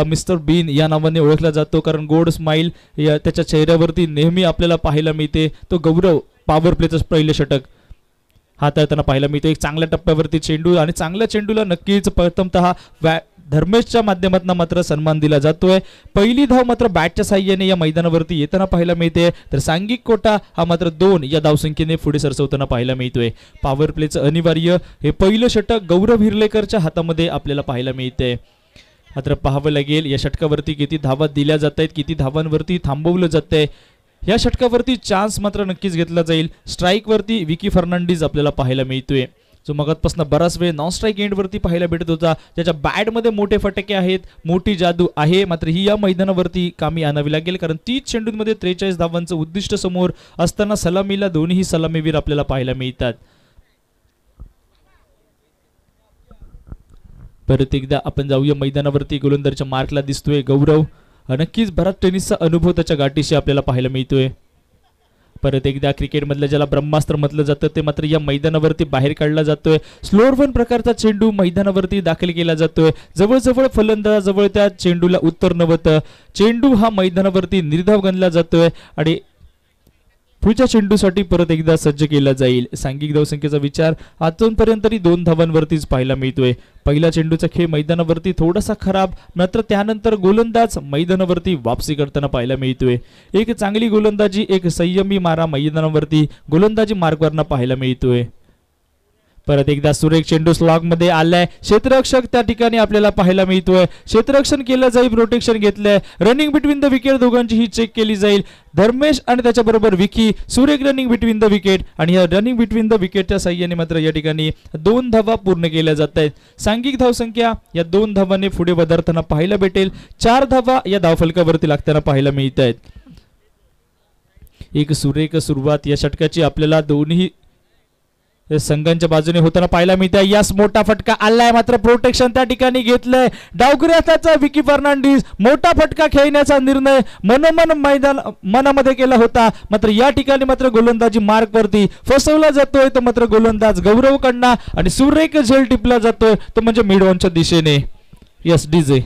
मिस्टर बीन या नावाने ओळखला जातो कारण गोड स्माइल त्याच्या चेहऱ्यावरती नेहमी आपल्याला पाहायला मिळते. तो गौरव पॉवर प्लेचं पहिलं षटक हाताळताना पाहायला मिळतो. एक चांगल्या टप्प्यावरती चेंडू आणि चांगल्या चेंडूला नक्कीच प्रथमतः धर्मेशच्या माध्यमातून मात्र सन्मान दिला जातोय. पहिली धाव मात्र बॅटच्या साह्याने या मैदानावरती येताना पाहायला मिळते तर सांघिक कोटा हा मात्र 2 या धावसंख्येने पुढे सरसवताना पाहायला मिळतोय. पॉवर प्लेचं अनिवार्य हे पहिलं षटक गौरव हिरलेकरच्या हातामध्ये आपल्याला पाहायला मिळते. मात्र पाहावं लागेल या षटकावरती किती धावा दिल्या जात आहेत, किती धावांवरती थांबवलं जातंय. या षटकावरती चान्स मात्र नक्कीच घेतला जाईल. स्ट्राईक वरती विकी फर्नांडिस आपल्याला पाहायला मिळतोय जो मगातपासून बराच वेळ नॉन स्ट्राईक एंड वरती पाहायला भेटत होता. त्याच्या बॅटमध्ये मोठे फटके आहेत, मोठी जादू आहे. मात्र ही या मैदानावरती कामी आणावी लागेल कारण 30 चेंडूंमध्ये 43 धावांचं उद्दिष्ट समोर असताना सलामीला दोन्ही सलामीवीर आपल्याला पाहायला मिळतात. परत एकदा आपण जाऊया मैदानावरती. गोलंदाजीच्या मार्कला दिसतोय गौरव. नक्कीच बराच टेनिसचा अनुभव त्याच्या गाठीशी आपल्याला पाहायला मिळतोय. परत एकदा क्रिकेटमधलं ज्याला ब्रह्मास्त्र म्हटलं जातं ते मात्र या मैदानावरती बाहेर काढला जातोय. स्लोअर वन प्रकारचा चेंडू मैदानावरती दाखल केला जातोय. जवळजवळ फलंदाजाजवळ त्या चेंडूला उत्तर नव्हतं. चेंडू हा मैदानावरती निर्धाव गणला जातोय आणि पुढच्या चेंडूसाठी परत एकदा सज्ज केला जाईल. सांघिक धावसंख्येचा विचार आतापर्यंत तरी 2 धावांवरतीच पाहायला मिळतोय. पहिला चेंडूचा खेळ मैदानावरती थोडासा खराब, मात्र त्यानंतर गोलंदाज मैदानावरती वापसी करताना पाहायला मिळतोय. एक चांगली गोलंदाजी, एक संयमी मारा मैदानावरती गोलंदाजी मार्गवरनं पाहायला मिळतोय. परत एकदा सुरेख चेंडू स्लॉग मध्ये आलाय. क्षेत्ररक्षक त्या ठिकाणी आपल्याला पाहायला मिळतोय. क्षेत्ररक्षण केलं जाईल, प्रोटेक्शन घेतलंय. रनिंग बिटवीन द विकेट दोघांची ही चेक केली जाईल. धर्मेश आणि त्याच्याबरोबर विकी सुरेख रनिंग बिटवीन द विकेट आणि या रनिंग बिटवीन द विकेटच्या साह्याने मात्र या ठिकाणी 2 धावा पूर्ण केल्या जात आहेत. सांघिक धावसंख्या या 2 धावांनी पुढे वधारताना पाहायला भेटेल. 4 धावा या धावफलकावरती लागताना पाहायला मिळत आहेत. एक सुरेख सुरुवात या षटकाची आपल्याला दोन्ही संघांच्या बाजूने होताना पाहायला मिळते. यास मोठा फटका आलाय, मात्र प्रोटेक्शन त्या ठिकाणी घेतलंय. डावखुरी हाताचा विकी फर्नांडिस मोठा फटका खेळण्याचा निर्णय मनामध्ये केला होता. मात्र या ठिकाणी मात्र गोलंदाजी मार्क वरती फसवला जातोय. तर मात्र गोलंदाज गौरव कडना आणि सुरेख झेल टिपला जातोय तो म्हणजे मिडऑनच्या दिशेने. यस डीजे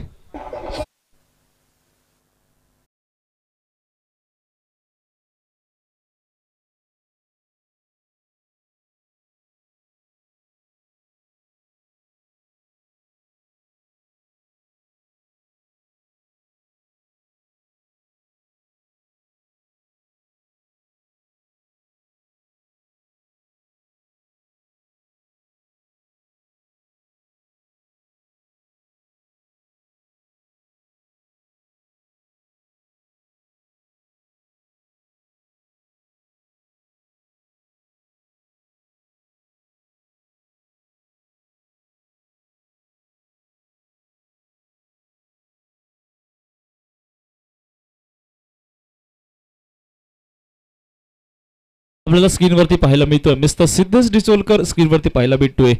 आपल्याला स्क्रीनवरती पाहायला मिळतोय. मिस्टर सिद्धेश डिचोलकर स्क्रीनवरती पाहायला भेटतोय.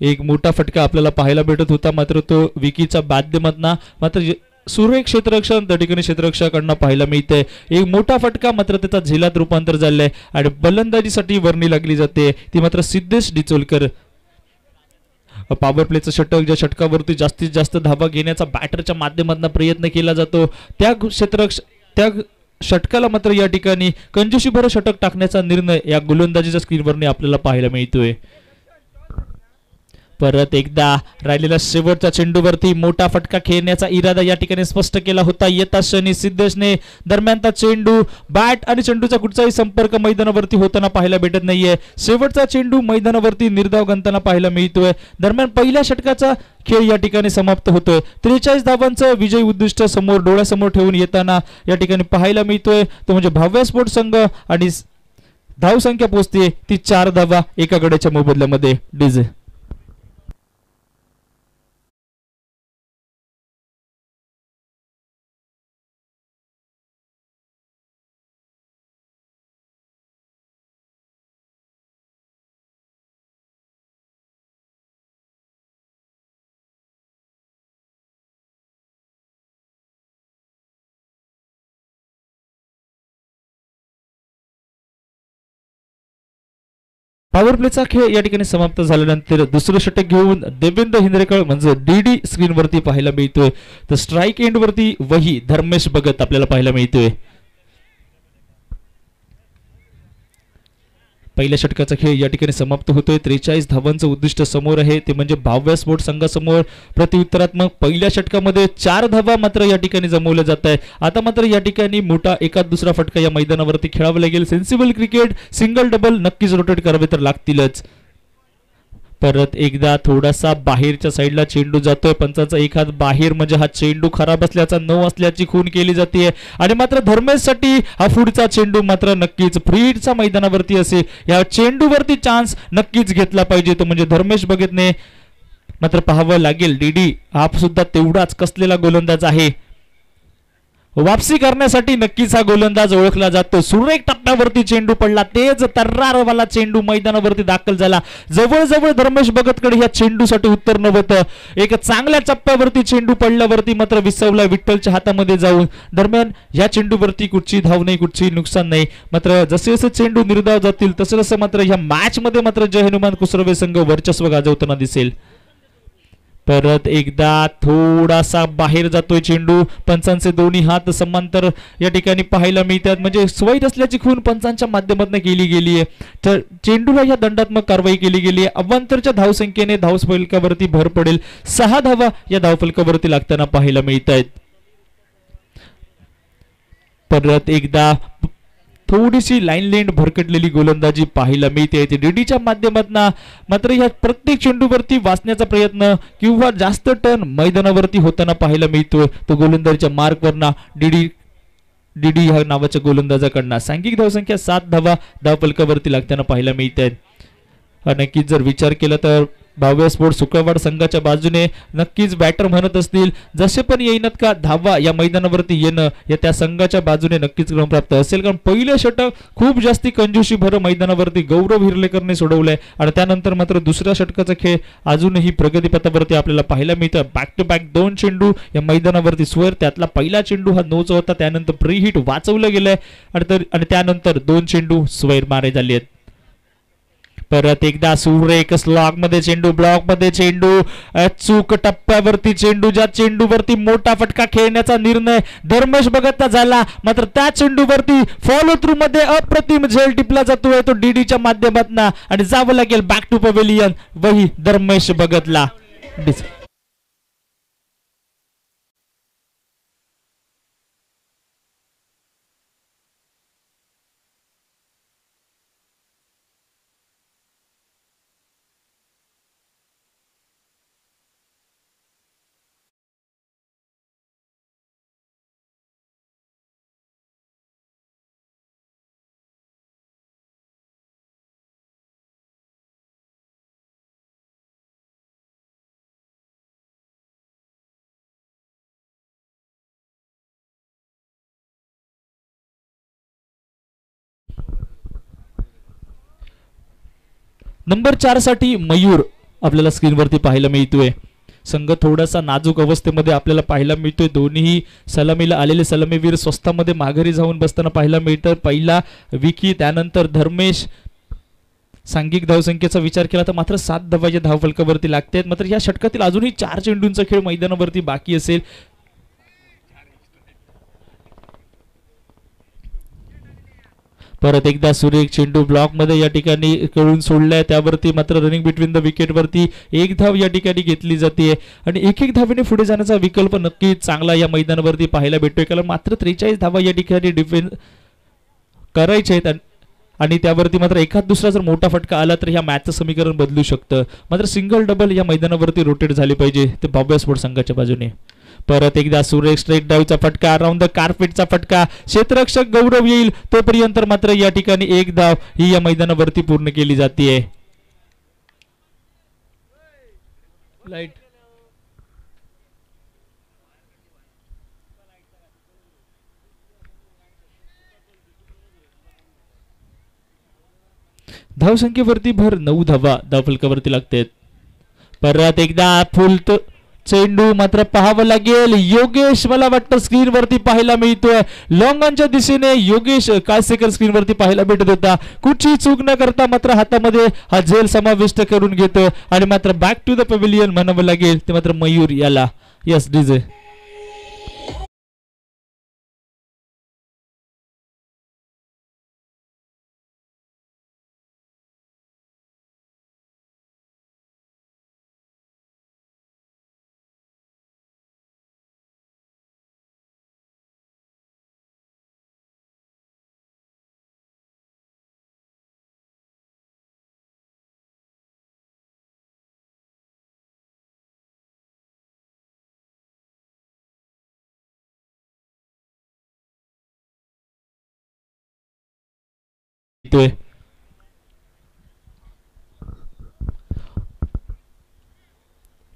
एक मोठा फटका आपल्याला पाहायला भेटत होता, मात्र तो विकीच्या माध्यमातून मात्र सुरेख क्षेत्ररक्षण त्या ठिकाणी क्षेत्ररक्षकांना पाहायला मिळतंय. एक मोठा फटका मात्र त्याचा झेलात रूपांतर झालंय आणि बलंदाजीसाठी वर्णी लागली जाते ती मात्र सिद्धेश डिचोलकर. पॉवर प्लेचं षटक, ज्या षटकावरती जास्तीत जास्त धावा घेण्याचा बॅटरच्या माध्यमातून प्रयत्न केला जातो त्या षटकाला मात्र या ठिकाणी कंजूशीभर षटक टाकण्याचा निर्णय या गोलंदाजीच्या स्क्रीनवरती आपल्याला पाहायला मिळतोय. परत एकदा राहिलेल्या शेवटच्या चेंडूवरती मोठा फटका खेळण्याचा इरादा या ठिकाणी स्पष्ट केला होता येता क्षणी सिद्धेशने. दरम्यानचा चेंडू बॅट आणि चेंडूचा कुठचाही संपर्क मैदानावरती होताना पाहायला भेटत नाहीये. शेवटचा चेंडू मैदानावरती निर्धाव गंताना पाहायला मिळतोय. दरम्यान पहिल्या षटकाचा खेळ या ठिकाणी समाप्त होतोय. 43 धावांचं विजयी उद्दिष्ट समोर डोळ्यासमोर ठेवून येताना या ठिकाणी पाहायला मिळतोय. तो म्हणजे भाव्या स्पोर्ट्स संघ आणि धावसंख्या पोहोचते ती 4 धावा एका गड्याच्या मोबदल्यामध्ये. डीजे पॉवर प्लेचा खेळ या ठिकाणी समाप्त झाल्यानंतर दुसरं षटक घेऊन देवेंद्र हिंद्रेकर म्हणजे डीडी स्क्रीनवरती पाहायला मिळतोय. तर स्ट्राईक एंड वरती वही धर्मेश भगत आपल्याला पाहायला मिळतोय. पहिल्या षटकाचा खेळ या ठिकाणी समाप्त होतोय. 43 धावांचं उद्दिष्ट समोर आहे, ते म्हणजे भाव्या स्पोर्ट संघासमोर. प्रत्युत्तरात्मक पहिल्या षटकामध्ये 4 धावा मात्र या ठिकाणी जमवल्या जात आहे. आता मात्र या ठिकाणी मोठा एकाच दुसरा फटका या मैदानावरती खेळावा लागेल. सेन्सिबल क्रिकेट, सिंगल डबल नक्कीच रोटेट करावे तर लागतीलच. परत एकदा थोडासा बाहेरच्या साईडला चेंडू जातोय. पंचाचा एक हात बाहेर म्हणजे हा चेंडू खराब असल्याचा 9 असल्याची खून केली जाते. आणि मात्र धर्मेशसाठी हा पुढचा चेंडू मात्र नक्कीच फ्री हिटचा मैदानावरती असेल. या चेंडूवरती चान्स नक्कीच घेतला पाहिजे, तो म्हणजे धर्मेश भगतने मात्र पाहावं लागेल. डीडी हा सुद्धा तेवढाच कसलेला गोलंदाज आहे. वापसी करण्यासाठी नक्कीच हा गोलंदाज ओळखला जातो. सुरेख टप्प्यावरती चेंडू पडला, तेज तर्रारवाला चेंडू मैदानावरती दाखल झाला. जवळजवळ धर्मेश भगतकडे या चेंडूसाठी उत्तर नव्हतं. एक चांगल्या टप्प्यावरती चेंडू पडल्यावरती मात्र विसवला विठ्ठलच्या हातामध्ये जाऊन. दरम्यान या चेंडूवरती कुठची धाव नाही, कुठची नुकसान नाही. मात्र जसे जसे चेंडू निर्धाव जातील तसं तसं मात्र या मॅच मध्ये मात्र जय हनुमान कुसरवे संघ वर्चस्व गाजवताना दिसेल. परत एकदा थोडासा बाहेर जातोय चेंडू. पंचांचे दोन्ही हात समांतर या ठिकाणी पाहायला मिळतात, म्हणजे स्वैर असल्याची खून पंचांच्या माध्यमातून केली गेली आहे. तर चेंडूला या दंडात्मक कारवाई केली गेली आहे. अवांतरच्या धावसंख्येने धावफलकावरती भर पडेल. 6 धावा या धावफलकावरती लागताना पाहायला मिळत आहेत. परत एकदा थोडीशी लाईन लेंड भरकटलेली गोलंदाजी पाहायला मिळते. डीडीच्या माध्यमातून मात्र या प्रत्येक चेंडूवरती वाचण्याचा प्रयत्न किंवा जास्त टर्न मैदानावरती होताना पाहायला मिळतोय. तो गोलंदाजीच्या मार्कवरना डीडी ह्या नावाच्या गोलंदाजाकडनं. सांघिक धावसंख्या 7 धावा धावफलकावरती लागताना पाहायला मिळत आहेत. नक्कीच जर विचार केला तर भाव्य स्पोर्ट्स शुक्रवार संघाच्या बाजूने नक्कीच बॅटर म्हणत असतील, जसे पण येईनात का धावा या मैदानावरती येणं या त्या संघाच्या बाजूने नक्कीच क्रमप्राप्त असेल. कारण पहिलं षटक खूप जास्ती कंजूशी भर मैदानावरती गौरव हिरलेकरने सोडवलंय. आणि त्यानंतर मात्र दुसऱ्या षटकाचा खेळ अजूनही प्रगतीपथावरती आपल्याला पाहायला मिळतं. बॅक टू बॅक 2 चेंडू या मैदानावरती स्वर. त्यातला पहिला चेंडू हा 9चा होता, त्यानंतर प्री हिट वाचवलं गेलंय आणि त्यानंतर 2 चेंडू स्वर मारे झाले आहेत. परत एकदा सुरेख स्लॉग मध्ये चेंडू, ब्लॉक मध्ये चेंडू, चूक टप्प्यावरती चेंडू, ज्या चेंडूवरती मोठा फटका खेळण्याचा निर्णय धर्मेश भगतचा झाला. मात्र त्या चेंडूवरती फॉलो थ्रू मध्ये अप्रतिम झेल टिपला जातोय तो डीडीच्या माध्यमातून आणि जावं लागेल बॅक टू पवेलियन वही धर्मेश भगतला. नंबर 4 साठी मयूर आपल्याला स्क्रीनवरती पाहायला मिळतोय. संघ थोडासा नाजूक अवस्थेमध्ये आपल्याला पाहायला मिळतोय. दोन्ही सलामीला आलेले सलामीवीर स्वस्तामध्ये माघारी जाऊन बसताना पाहायला मिळतं. पहिला विकी, त्यानंतर धर्मेश सांघिक धावसंख्येचा विचार केला तर मात्र 7 धावा या धावफलकावरती लागतात. मात्र या षटकातील अजूनही 4 चेंडूंचा खेळ मैदानावरती बाकी असेल. परत एकदा सुरेख चेंडू ब्लॉक मध्ये या ठिकाणी करून सोडलाय, त्यावरती मात्र रनिंग बिटवीन द विकेट वरती एक धाव या ठिकाणी घेतली जाते आणि एक धावेने पुढे जाण्याचा विकल्प नक्कीच चांगला या मैदानावरती पाहायला भेटतोय. कारण मात्र 43 धावा या ठिकाणी डिफेन्स करायचे आहेत आणि त्यावरती मात्र एखाद दुसरा जर मोठा फटका आला तर ह्या मॅचचं समीकरण बदलू शकतं. मात्र सिंगल डबल या मैदानावरती रोटेट झाले पाहिजे ते भव्य स्पोर्ट संघाच्या बाजूने. परत एकदा सुरेख स्ट्रेट डाऊचा फटका, राऊंड द कार्पेटचा फटका, क्षेत्ररक्षक गौरव येईल तोपर्यंत मात्र या ठिकाणी एक धाव ही या मैदानावरती पूर्ण केली जाते. लाईट धावसंख्येवरती भर 9 धावा धावफलकावरती लागतात. परत एकदा फुल चेंडू मात्र पाहावं लागेल. योगेश मला वाटतं स्क्रीनवरती पाहायला मिळतोय, लॉंगॉनच्या दिशेने योगेश काळसेकर स्क्रीनवरती पाहायला भेटत होता. कुठची चूक न करता मात्र हातामध्ये हा झेल समाविष्ट करून घेतो आणि मात्र बॅक टू द पॅव्हिलियन म्हणावं लागेल ते मात्र मयूर याला. यस डीजे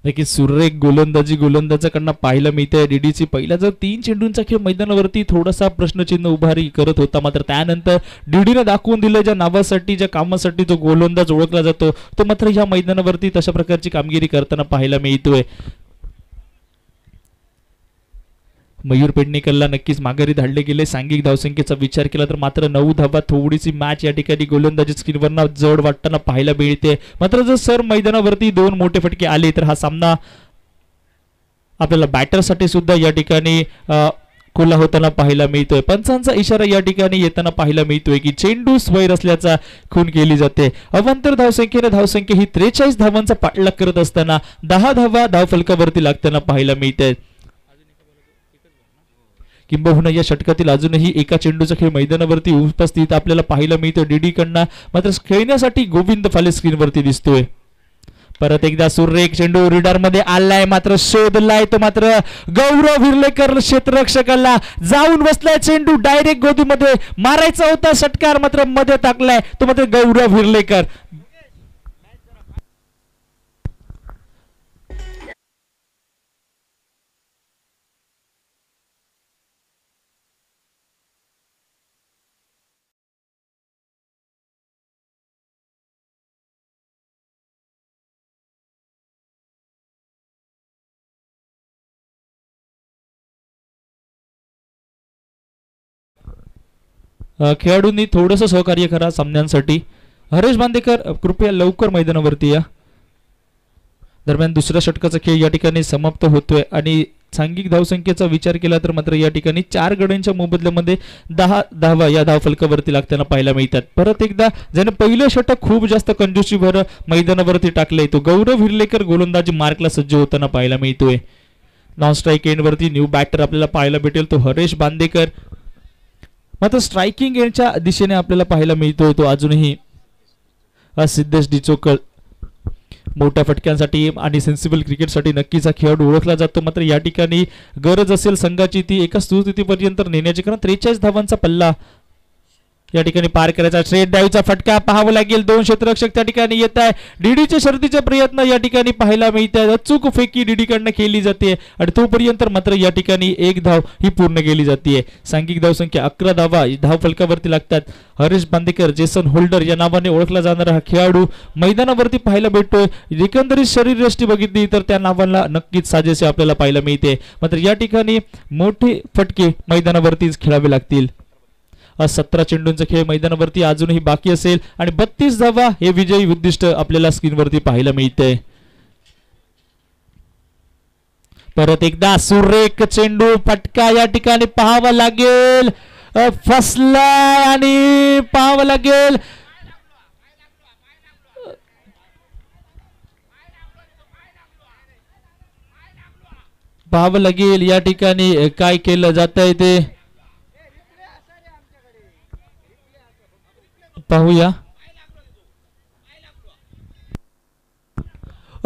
नक्की सुरेख गोलंदाजाकडनं पाहायला मिळते. डीडीची पहिला जर 3 चेंडूंचा खेळ मैदानावरती थोडासा प्रश्नचिन्ह उभारी करत होता, मात्र त्यानंतर डीडीने दाखवून दिलं ज्या नावासाठी ज्या कामासाठी जो गोलंदाज ओळखला जातो तो मात्र या मैदानावरती तशा प्रकारची कामगिरी करताना पाहायला मिळतोय. मयूर पेडणेकरला नक्कीच माघारी धाडले गेले. सांघिक धावसंख्येचा विचार केला तर मात्र 9 धावा, थोडीशी मॅच या ठिकाणी गोलंदाजी स्क्रीनवरनं जड वाटताना पाहायला मिळते. मात्र जर सर मैदानावरती 2 मोठे फटके आले तर हा सामना आपल्याला बॅटरसाठी सुद्धा या ठिकाणी खुला होताना पाहायला मिळतोय. पंचांचा इशारा या ठिकाणी येताना पाहायला मिळतोय की चेंडू स्वैर असल्याचा खून केली जाते. अवांतर धावसंख्येने धावसंख्या ही 43 धावांचा पाठलाग करत असताना 10 धावा धावफलकावरती लागताना पाहायला मिळते. किंबहुना या षटकातील अजूनही एका चेंडूचा खेळ मैदानावरती उपस्थित आपल्याला पाहायला मिळतो डीडी कडनं. मात्र खेळण्यासाठी गोविंद फाले स्क्रीनवरती दिसतोय. परत एकदा सुरेख चेंडू रिडर मध्ये आलाय, मात्र शोधलाय तो मात्र गौरव हिरलेकर क्षेत्ररक्षकाला जाऊन बसलाय. चेंडू डायरेक्ट गोदीमध्ये मारायचा होता, षटकार मात्र मध्ये टाकलाय तो मात्र गौरव हिरलेकर. खेळाडूंनी थोडंसं सहकार्य करा सामन्यांसाठी. हरेश बांदेकर कृपया लवकर मैदानावरती या. दरम्यान दुसऱ्या षटकाचा खेळ या ठिकाणी समाप्त होतोय आणि सांघिक धावसंख्येचा विचार केला तर मात्र या ठिकाणी 4 गड्यांच्या मोबदल्यामध्ये 10 धावा या धावफलकावरती लागताना पाहायला मिळतात. परत एकदा ज्याने पहिलं षटक खूप जास्त कंजूसी भर मैदानावरती टाकलंय तो गौरव हिरलेकर गोलंदाजी मार्कला सज्ज होताना पाहायला मिळतोय. नॉन स्ट्राईक एंडवरती न्यू बॅटर आपल्याला पाहायला भेटेल तो हरेश बांदेकर. मात्र स्ट्रायकिंग एंडच्या दिशेने आपल्याला पाहायला मिळतोय तो अजूनही सिद्धेश डिचोकर. मोठ्या फटक्यांसाठी आणि सेन्सिबल क्रिकेटसाठी नक्कीच हा खेळाडू ओळखला जातो. मात्र या ठिकाणी गरज असेल संघाची ती एका सुस्थितीपर्यंत नेण्याची, कारण 43 धावांचा पल्ला या ठिकाणी पार करायचा. स्ट्रेट ड्राईव्हचा फटका पाहावा लागेल. 2 क्षेत्ररक्षक त्या ठिकाणी येत आहे. डीडीचे शर्तीचे प्रयत्न या ठिकाणी पाहायला मिळत आहेत. अचूक फेकी डीडी कडनं केली जाते आणि तोपर्यंत मात्र या ठिकाणी 1 धाव ही पूर्ण केली जाते. सांघिक धावसंख्या 11 धावा धावफलकावरती लागतात. हरेश बांदेकर जेसन होल्डर या नावाने ओळखला जाणारा हा खेळाडू मैदानावरती पाहायला भेटतोय. एकंदरीत शरीरयष्टी बघितली तर त्या नावाला नक्कीच साजेसे आपल्याला पाहायला मिळते. मात्र या ठिकाणी मोठे फटके मैदानावरतीच खेळावे लागतील. 17 चेंडूंचा खेळ मैदानावरती अजूनही बाकी असेल आणि 32 धावा हे विजयी उद्दिष्ट आपल्याला स्क्रीनवरती पाहायला मिळते. परत एकदा सुरेख चेंडू फटका या ठिकाणी पाहावा लागेल, फसला आणि पाहावं लागेल. पाहावं लागेल या ठिकाणी काय केलं जात आहे ते पाहूया.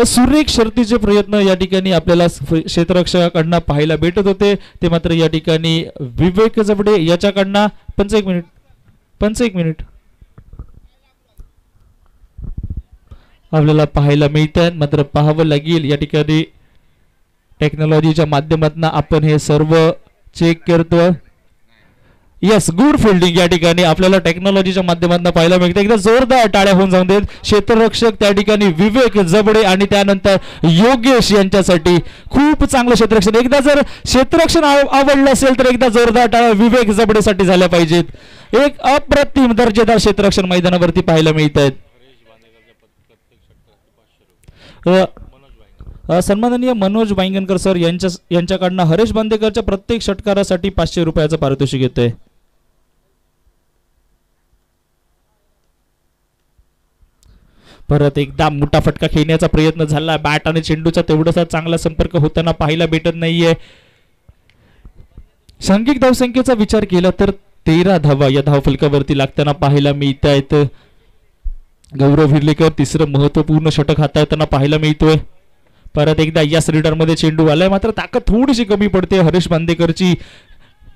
सुरेख शर्तीचे प्रयत्न या ठिकाणी आपल्याला क्षेत्ररक्षकाकडनं पाहायला भेटत होते, ते मात्र या ठिकाणी विवेक जबडे याच्याकडनं पंच एक मिनिट आपल्याला पाहायला मिळतात. मात्र पाहावं लागेल या ठिकाणी टेक्नॉलॉजीच्या माध्यमातून आपण हे सर्व चेक करतो. यस, गुड फिल्डिंग या ठिकाणी आपल्याला टेक्नॉलॉजीच्या माध्यमातून पाहायला मिळते. एकदा जोरदार टाळ्या होऊन जाऊन देत क्षेत्ररक्षक त्या ठिकाणी विवेक जबडे आणि त्यानंतर योगेश यांच्यासाठी खूप चांगलं क्षेत्ररक्षण. एकदा जर क्षेत्ररक्षण आवडलं असेल तर एकदा जोरदार टाळ्या विवेक जबडेसाठी झाल्या पाहिजेत. एक अप्रतिम दर्जेदार क्षेत्ररक्षण मैदानावरती पाहायला मिळत आहेत. सन्माननीय मनोज वांगणकर सर यांच्याकडनं हरेश बांदेकरच्या प्रत्येक षटकारासाठी 500 रुपयाचं पारितोषिक येतंय. परत एकदा मोठा फटका खेळण्याचा प्रयत्न झाला, बॅट आणि चेंडूचा तेवढासा चांगला संपर्क होताना पाहायला भेटत नाहीये. सांघिक धावसंख्येचा विचार केला तर 13 धावा या धावफलकावरती लागताना पाहायला मिळत आहेत. गौरव हिरलेकर तिसरं महत्वपूर्ण षटक हाताळताना पाहायला मिळतोय. परत एकदा या रीडर मध्ये चेंडू आलाय, मात्र ताकद थोडीशी कमी पडते हरेश बांदेकरची.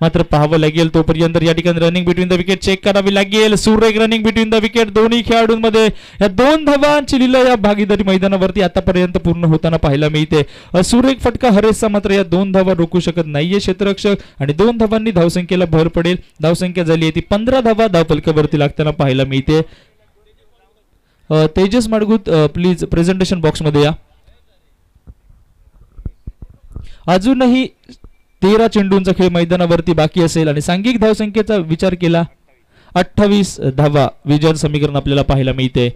मात्र पाहावं लागेल तोपर्यंत या ठिकाणी running between the wicket check करावी लागेल. सुरेख रनिंग बिटवीन द विकेट दोन्ही खेळाडूंमध्ये या 2 धावांची लीला या भागीदारी मैदानावरती आतापर्यंत पूर्ण होताना पाहायला मिळते. सुरेख फटका हरेशचा मात्र या 2 धावा रोखू शकत नाहीये क्षेत्ररक्षक आणि 2 धावांनी धावसंख्येला भर पडेल. धावसंख्या झाली आहे ती 15 धावा धावफलकावरती लागताना पाहायला मिळते. तेजस माडगुत प्लीज प्रेझेंटेशन बॉक्स मध्ये या. अजूनही 13 चेंडूंचा खेळ मैदानावरती बाकी असेल आणि सांघिक धावसंख्येचा विचार केला 28 धावा विजय समीकरण आपल्याला पाहायला मिळते.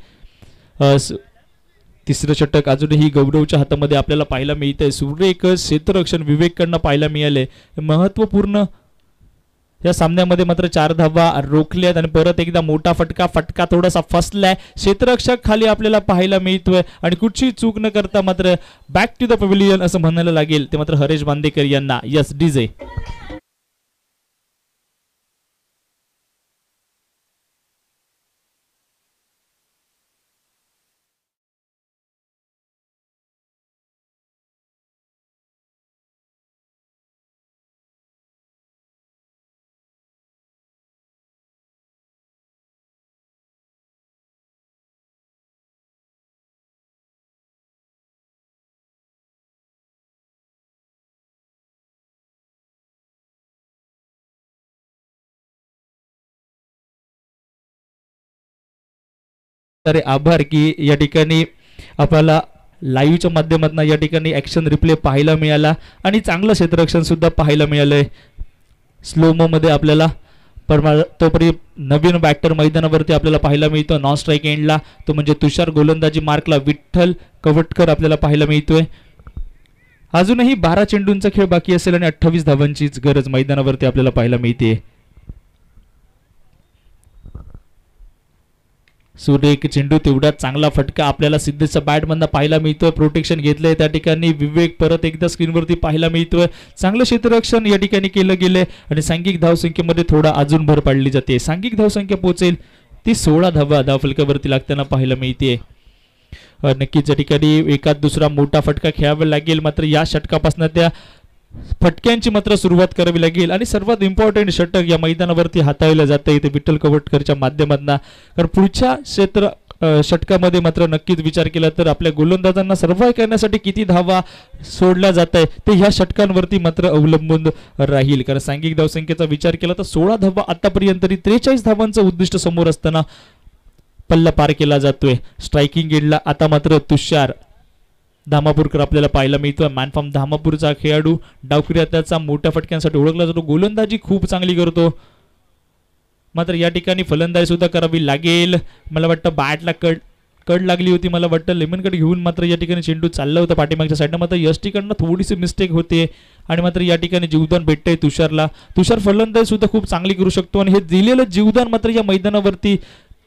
तिसरं षटक अजूनही गौरवच्या हातामध्ये आपल्याला पाहायला मिळतंय. सुरेख क्षेत्ररक्षण विवेककडनं पाहायला मिळाले. महत्वपूर्ण या सामन्यामध्ये मात्र 4 धावा रोखल्यात आणि परत एकदा मोठा फटका थोडासा फसलाय. क्षेत्ररक्षक खाली आपल्याला पाहायला मिळतोय आणि कुठची चूक न करता मात्र बॅक टू द पॅव्हिलियन असं म्हणायला लागेल ते मात्र हरेश बांदेकर यांना. Yes DJ. तर आभार की या ठिकाणी आपल्याला लाईव्हच्या माध्यमातून या ठिकाणी ॲक्शन रिप्ले पाहायला मिळाला आणि चांगलं क्षेत्ररक्षण सुद्धा पाहायला मिळालंय. स्लोमो मध्ये आपल्याला तोपर्यंत नवीन बॅटर मैदानावरती आपल्याला पाहायला मिळतो नॉन स्ट्राईक एंडला, तो म्हणजे तुषार गोलंदाजी मार्कला विठ्ठल कवटकर आपल्याला पाहायला मिळतोय. अजूनही 12 चेंडूंचा खेळ बाकी असेल आणि 28 धावांचीच गरज मैदानावरती आपल्याला पाहायला मिळते. सुरेख चेंडू तेवढा चांगला फटका आपल्याला सिद्धेच्या बॅटमधनं पाहायला मिळतोय. प्रोटेक्शन घेतलंय त्या ठिकाणी विवेक परत एकदा स्क्रीनवरती पाहायला मिळतोय. चांगलं क्षेत्ररक्षण या ठिकाणी केलं गेलंय आणि सांघिक धावसंख्येमध्ये थोडा अजून भर पाडली जाते. सांघिक धावसंख्या पोहोचेल ती 16 धावा धावफलकावरती लागताना पाहायला मिळते. नक्कीच या ठिकाणी एकाच दुसरा मोठा फटका खेळावा लागेल, मात्र या षटकापासून त्या फटक्यांची मात्र सुरुवात करावी लागेल आणि सर्वात इम्पॉर्टंट षटक या मैदानावरती हाताळलं जातं इथे विठ्ठल कवटकरच्या माध्यमातून. कारण पुढच्या षटकामध्ये मात्र नक्कीच विचार केला तर आपल्या गोलंदाजांना सर्व्हाइव्ह करण्यासाठी किती धावा सोडल्या जात आहे ते ह्या षटकांवरती मात्र अवलंबून राहील. कारण सांघिक धावसंख्येचा विचार केला तर 16 धावा आतापर्यंत तरी 43 धावांचं उद्दिष्ट समोर असताना पल्ला पार केला जातोय. स्ट्रायकिंग एंडला आता मात्र तुषार धामापूरकर आपल्याला पाहायला मिळतोय. मॅनफ्रॉम धामापूरचा खेळाडू डावखुरी त्याचा मोठ्या फटक्यांसाठी ओळखला जातो. गोलंदाजी खूप चांगली करतो. मात्र या ठिकाणी फलंदाजी सुद्धा करावी लागेल. मला वाटतं बॅटला कड लागली होती, मला वाटतं लेमन कट घेऊन मात्र या ठिकाणी चेंडू चालला होता पाठीमागच्या साईडनं. मात्र यष्टीकडनं थोडीशी मिस्टेक होते आणि मात्र या ठिकाणी जीवदान भेटतंय तुषारला. तुषार फलंदाजी सुद्धा खूप चांगली करू शकतो आणि हे दिलेलं जीवदान मात्र या मैदानावरती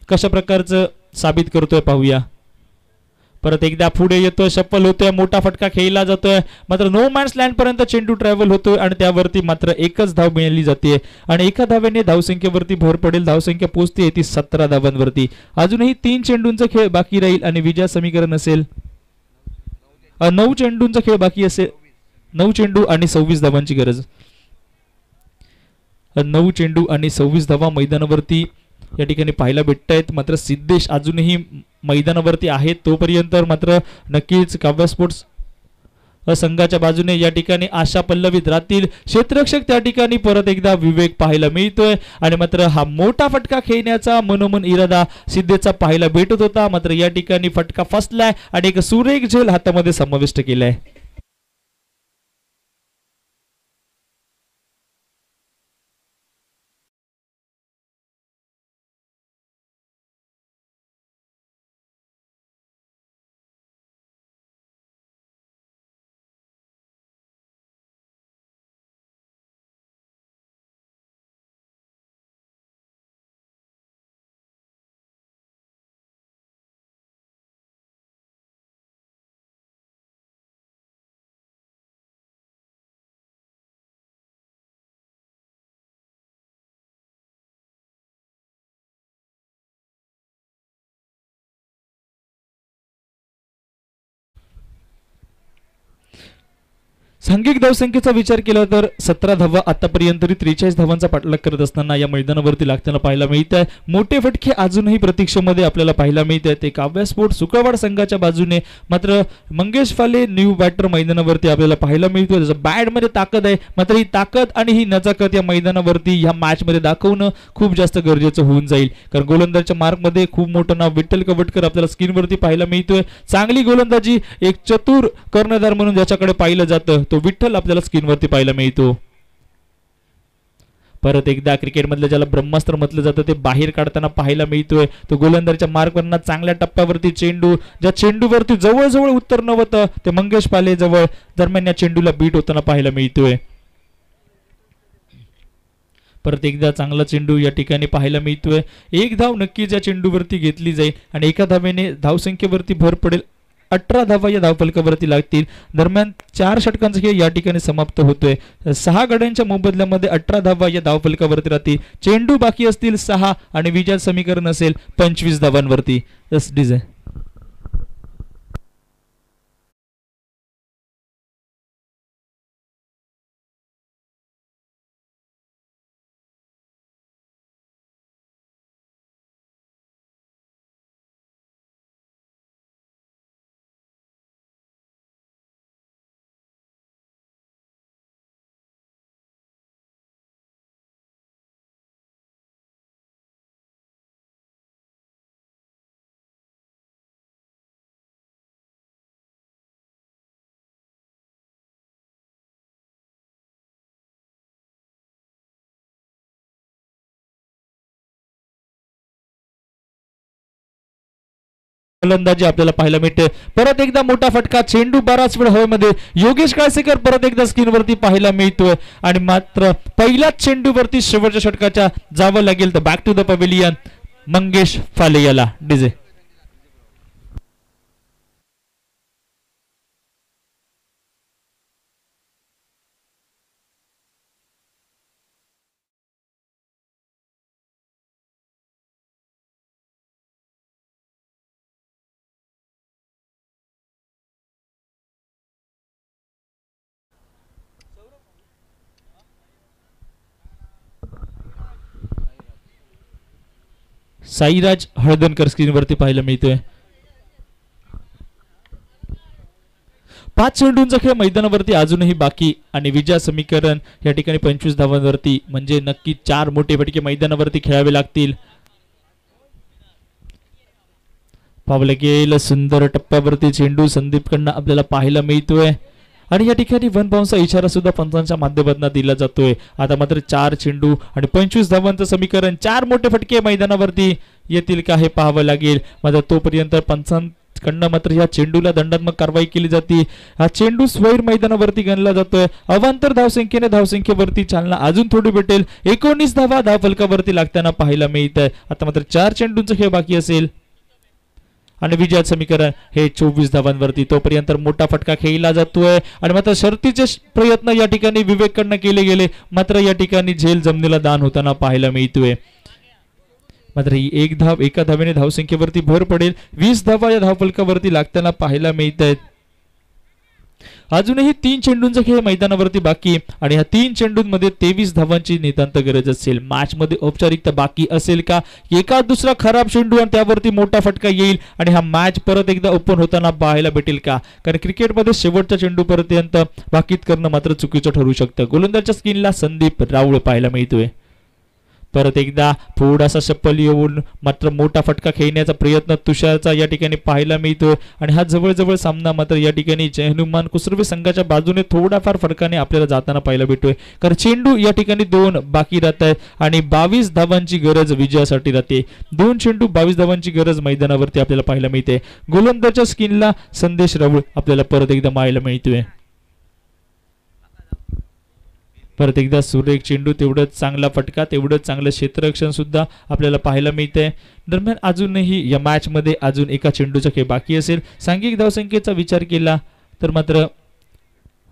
कशा प्रकारचं साबित करतोय पाहूया. परत एकदा पुढे येतोय, शफल होतोय, मोठा फटका खेळला जातोय, मात्र नो मॅन्स लँड पर्यंत चेंडू ट्रॅव्हल होतोय आणि त्यावरती मात्र एकच धाव मिळाली जाते आणि एका धाव्याने धावसंख्येवरती भर पडेल. धावसंख्या पोहोचते ती 17 धावांवरती. अजूनही 3 चेंडूंचा खेळ बाकी राहील आणि विजय समीकरण असेल 9 चेंडूंचा खेळ बाकी असेल. 9 चेंडू आणि 26 धावांची गरज. 9 चेंडू आणि 26 धावा मैदानावरती या ठिकाणी पाहायला भेटत आहेत. मात्र सिद्धेश अजूनही मैदानावरती आहेत. तोपर्यंत मात्र नक्कीच काव्या स्पोर्ट्स संघाच्या बाजूने या ठिकाणी आशा पल्लवित राहतील. क्षेत्ररक्षक त्या ठिकाणी परत एकदा विवेक पाहायला मिळतोय आणि मात्र हा मोठा फटका खेळण्याचा मनोमन इरादा सिद्धेशचा पाहायला भेटत होता. मात्र या ठिकाणी फटका फसलाय आणि एक सुरेख झेल हातामध्ये समाविष्ट केलाय. सांघिक धावसंख्येचा विचार केला तर 17 धावा आतापर्यंत 43 धावांचा पाठलाग करत असताना या मैदानावरती लागताना पाहायला मिळत आहे. मोठे फटके अजूनही प्रतीक्षेमध्ये आपल्याला पाहायला मिळत आहेत. ते काव्या स्पोर्ट्स सुकावाड संघाच्या बाजूने. मात्र मंगेश फाले न्यू बॅटर मैदानावरती आपल्याला पाहायला मिळतोय. त्याचं बॅटमध्ये ताकद आहे, मात्र ही ताकद आणि ही नजाकत या मैदानावरती या मॅचमध्ये दाखवणं खूप जास्त गरजेचं होऊन जाईल. कारण गोलंदाजच्या मार्कमध्ये खूप मोठं नाव विठ्ठल कवटकर आपल्याला स्क्रीनवरती पाहायला मिळतोय. चांगली गोलंदाजी, एक चतुर कर्णधार म्हणून ज्याच्याकडे पाहिलं जातं तो विठ्ठल आपल्याला स्क्रीनवरती पाहायला मिळतो. परत एकदा क्रिकेटमधलं ज्याला ब्रह्मास्त्र म्हटलं जातं ते बाहेर काढताना पाहायला मिळतोय. तो गोलंदाजच्या मार्कवरना चांगल्या टप्प्यावरती चेंडू, ज्या चेंडूवरती जवळजवळ उत्तर नव्हतं ते मंगेश पाले जवळ दरम्यान या चेंडूला बीट होताना पाहायला मिळतोय. परत एकदा चांगला चेंडू या ठिकाणी पाहायला मिळतोय. एक धाव नक्कीच या चेंडूवरती घेतली जाईल आणि एका धावेने धावसंख्येवरती भर पडेल. 18 धावा या धावफलकावरती लागतील. दरम्यान 4 षटकांचा खेळ या ठिकाणी समाप्त होतोय. 6 गड्यांच्या मोबदल्यामध्ये 18 धावा या धावफलकावरती राहतील. चेंडू बाकी असतील 6 आणि विजय समीकरण असेल 25 धावांवरती. Yes DJ. फलंदाजी आपल्याला पाहायला मिळते. परत एकदा मोठा फटका, चेंडू बराच वेळ हवेमध्ये. योगेश काळसेकर परत एकदा स्क्रीनवरती पाहायला मिळतोय आणि मात्र पहिल्याच चेंडूवरती शेवटच्या षटकाच्या जावं लागेल तर back to the pavilion Mangesh Phale याला. डीजे. साईराज हळदणकर स्क्रीनवरती पाहायला मिळतोय. 5 चेंडूंचा खेळ मैदानावरती अजूनही बाकी आणि विजय समीकरण या ठिकाणी 25 धावांवरती. म्हणजे नक्की 4 मोठे फटके मैदानावरती खेळावे लागतील. पावलं गेल सुंदर टप्प्यावरती चेंडू संदीपकडनं आपल्याला पाहायला मिळतोय आणि या ठिकाणी वन बाउन्सचा इशारा सुद्धा पंचांच्या माध्यमातून दिला जातोय. आता मात्र 4 चेंडू आणि 25 धावांचं समीकरण, 4 मोठे फटके मैदानावरती येतील का हे पाहावं लागेल. मात्र तोपर्यंत पंचांकडनं मात्र या चेंडूला दंडात्मक कारवाई केली जाते. हा चेंडू स्वैर मैदानावरती गणला जातोय. अवांतर धावसंख्येने धावसंख्येवरती चालना अजून थोडी भेटेल. 19 धावा धावफलकावरती लागताना पाहायला मिळत आहे. आता मात्र 4 चेंडूंचा खेळ बाकी असेल आणि विजयाचं समीकरण हे 24 धावांवरती. तोपर्यंत मोठा फटका खेळला जातोय आणि मात्र शर्तीचे प्रयत्न या ठिकाणी विवेककडनं केले गेले, मात्र या ठिकाणी झेल जमिनीला दान होताना पाहायला मिळतोय. मात्र ही एका धावेने धावसंख्येवरती भर पडेल. 20 धावा या धावफलकावरती लागताना पाहायला मिळत आहेत. अजूनही 3 चेंडूंचा खेळ मैदानावरती बाकी आणि ह्या 3 चेंडूंमध्ये 23 धावांची नितांत गरज असेल. मॅच मध्ये औपचारिकता बाकी असेल का? एका दुसरा खराब चेंडू आणि त्यावरती मोठा फटका येईल आणि हा मॅच परत एकदा ओपन होताना पाहायला भेटेल का? कारण क्रिकेटमध्ये शेवटच्या चेंडूपर्यंत बाकीत करणं मात्र चुकीचं ठरू शकतं. गोलंदाजच्या स्क्रीनला संदीप राऊळ पाहायला मिळतोय. परत एकदा थोडासा शप्पल येऊन मात्र मोठा फटका खेळण्याचा प्रयत्न तुषारचा या ठिकाणी पाहायला मिळतोय आणि हा जवळजवळ सामना मात्र या ठिकाणी जय हनुमान कुसर्वे संघाच्या बाजूने थोडाफार फरकाने आपल्याला जाताना पाहायला भेटतोय. कारण चेंडू या ठिकाणी 2 बाकी राहत आहेत आणि 22 धावांची गरज विजयासाठी राहते. 2 चेंडू 22 धावांची गरज मैदानावरती आपल्याला पाहायला मिळते. गोलंदाजच्या स्क्रीनला संदेश राऊळ आपल्याला परत एकदा पाहायला मिळतोय. परत एकदा सुरेख चेंडू, तेवढंच चांगला फटका, तेवढंच चांगलं क्षेत्ररक्षण सुद्धा आपल्याला पाहायला मिळतंय. दरम्यान अजूनही या मॅच मध्ये अजून एका चेंडूचा खेळ बाकी असेल. सांघिक धावसंख्येचा विचार केला तर मात्र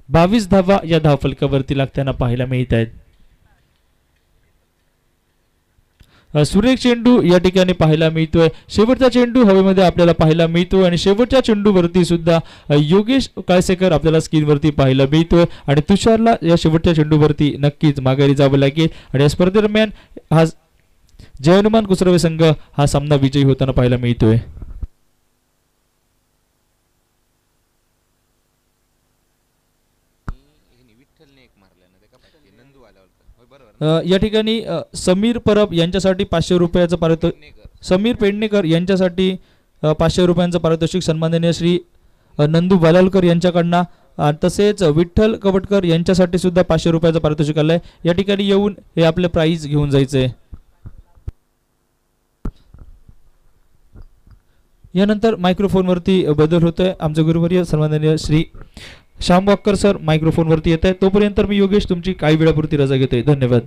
22 धावा या धावफलकावरती लागताना पाहायला मिळत आहेत. सुरेख चेंडू या ठिकाणी पाहायला मिळतोय. शेवटचा चेंडू हवेमध्ये आपल्याला पाहायला मिळतोय आणि शेवटच्या चेंडूवरती सुद्धा योगेश काळसेकर आपल्याला स्क्रीनवरती पाहायला मिळतोय आणि तुषारला या शेवटच्या चेंडूवरती नक्कीच माघारी जावं लागेल आणि या स्पर्धेदरम्यान हा जय हनुमान कुसर्वे संघ हा सामना विजयी होताना पाहायला मिळतोय. या ठिकाणी समीर परब यांच्यासाठी 500 रुपयाचं पारितोषिक, समीर पेडणेकर यांच्यासाठी 500 रुपयांचं पारितोषिक सन्माननीय श्री नंदू वालावलकर यांच्याकडनं, तसेच विठ्ठल कवटकर यांच्यासाठी सुद्धा 500 रुपयाचं पारितोषिक आलंय. या ठिकाणी येऊन हे आपले प्राइज घेऊन जायचंय. यानंतर मायक्रोफोनवरती बदल होतोय. आमचे गुरुवर्य सन्माननीय श्री श्याम वाक्कर सर मायक्रोफोनवरती येत आहे. तोपर्यंत मी योगेश तुमची काही वेळापुरती रजा घेतोय. धन्यवाद.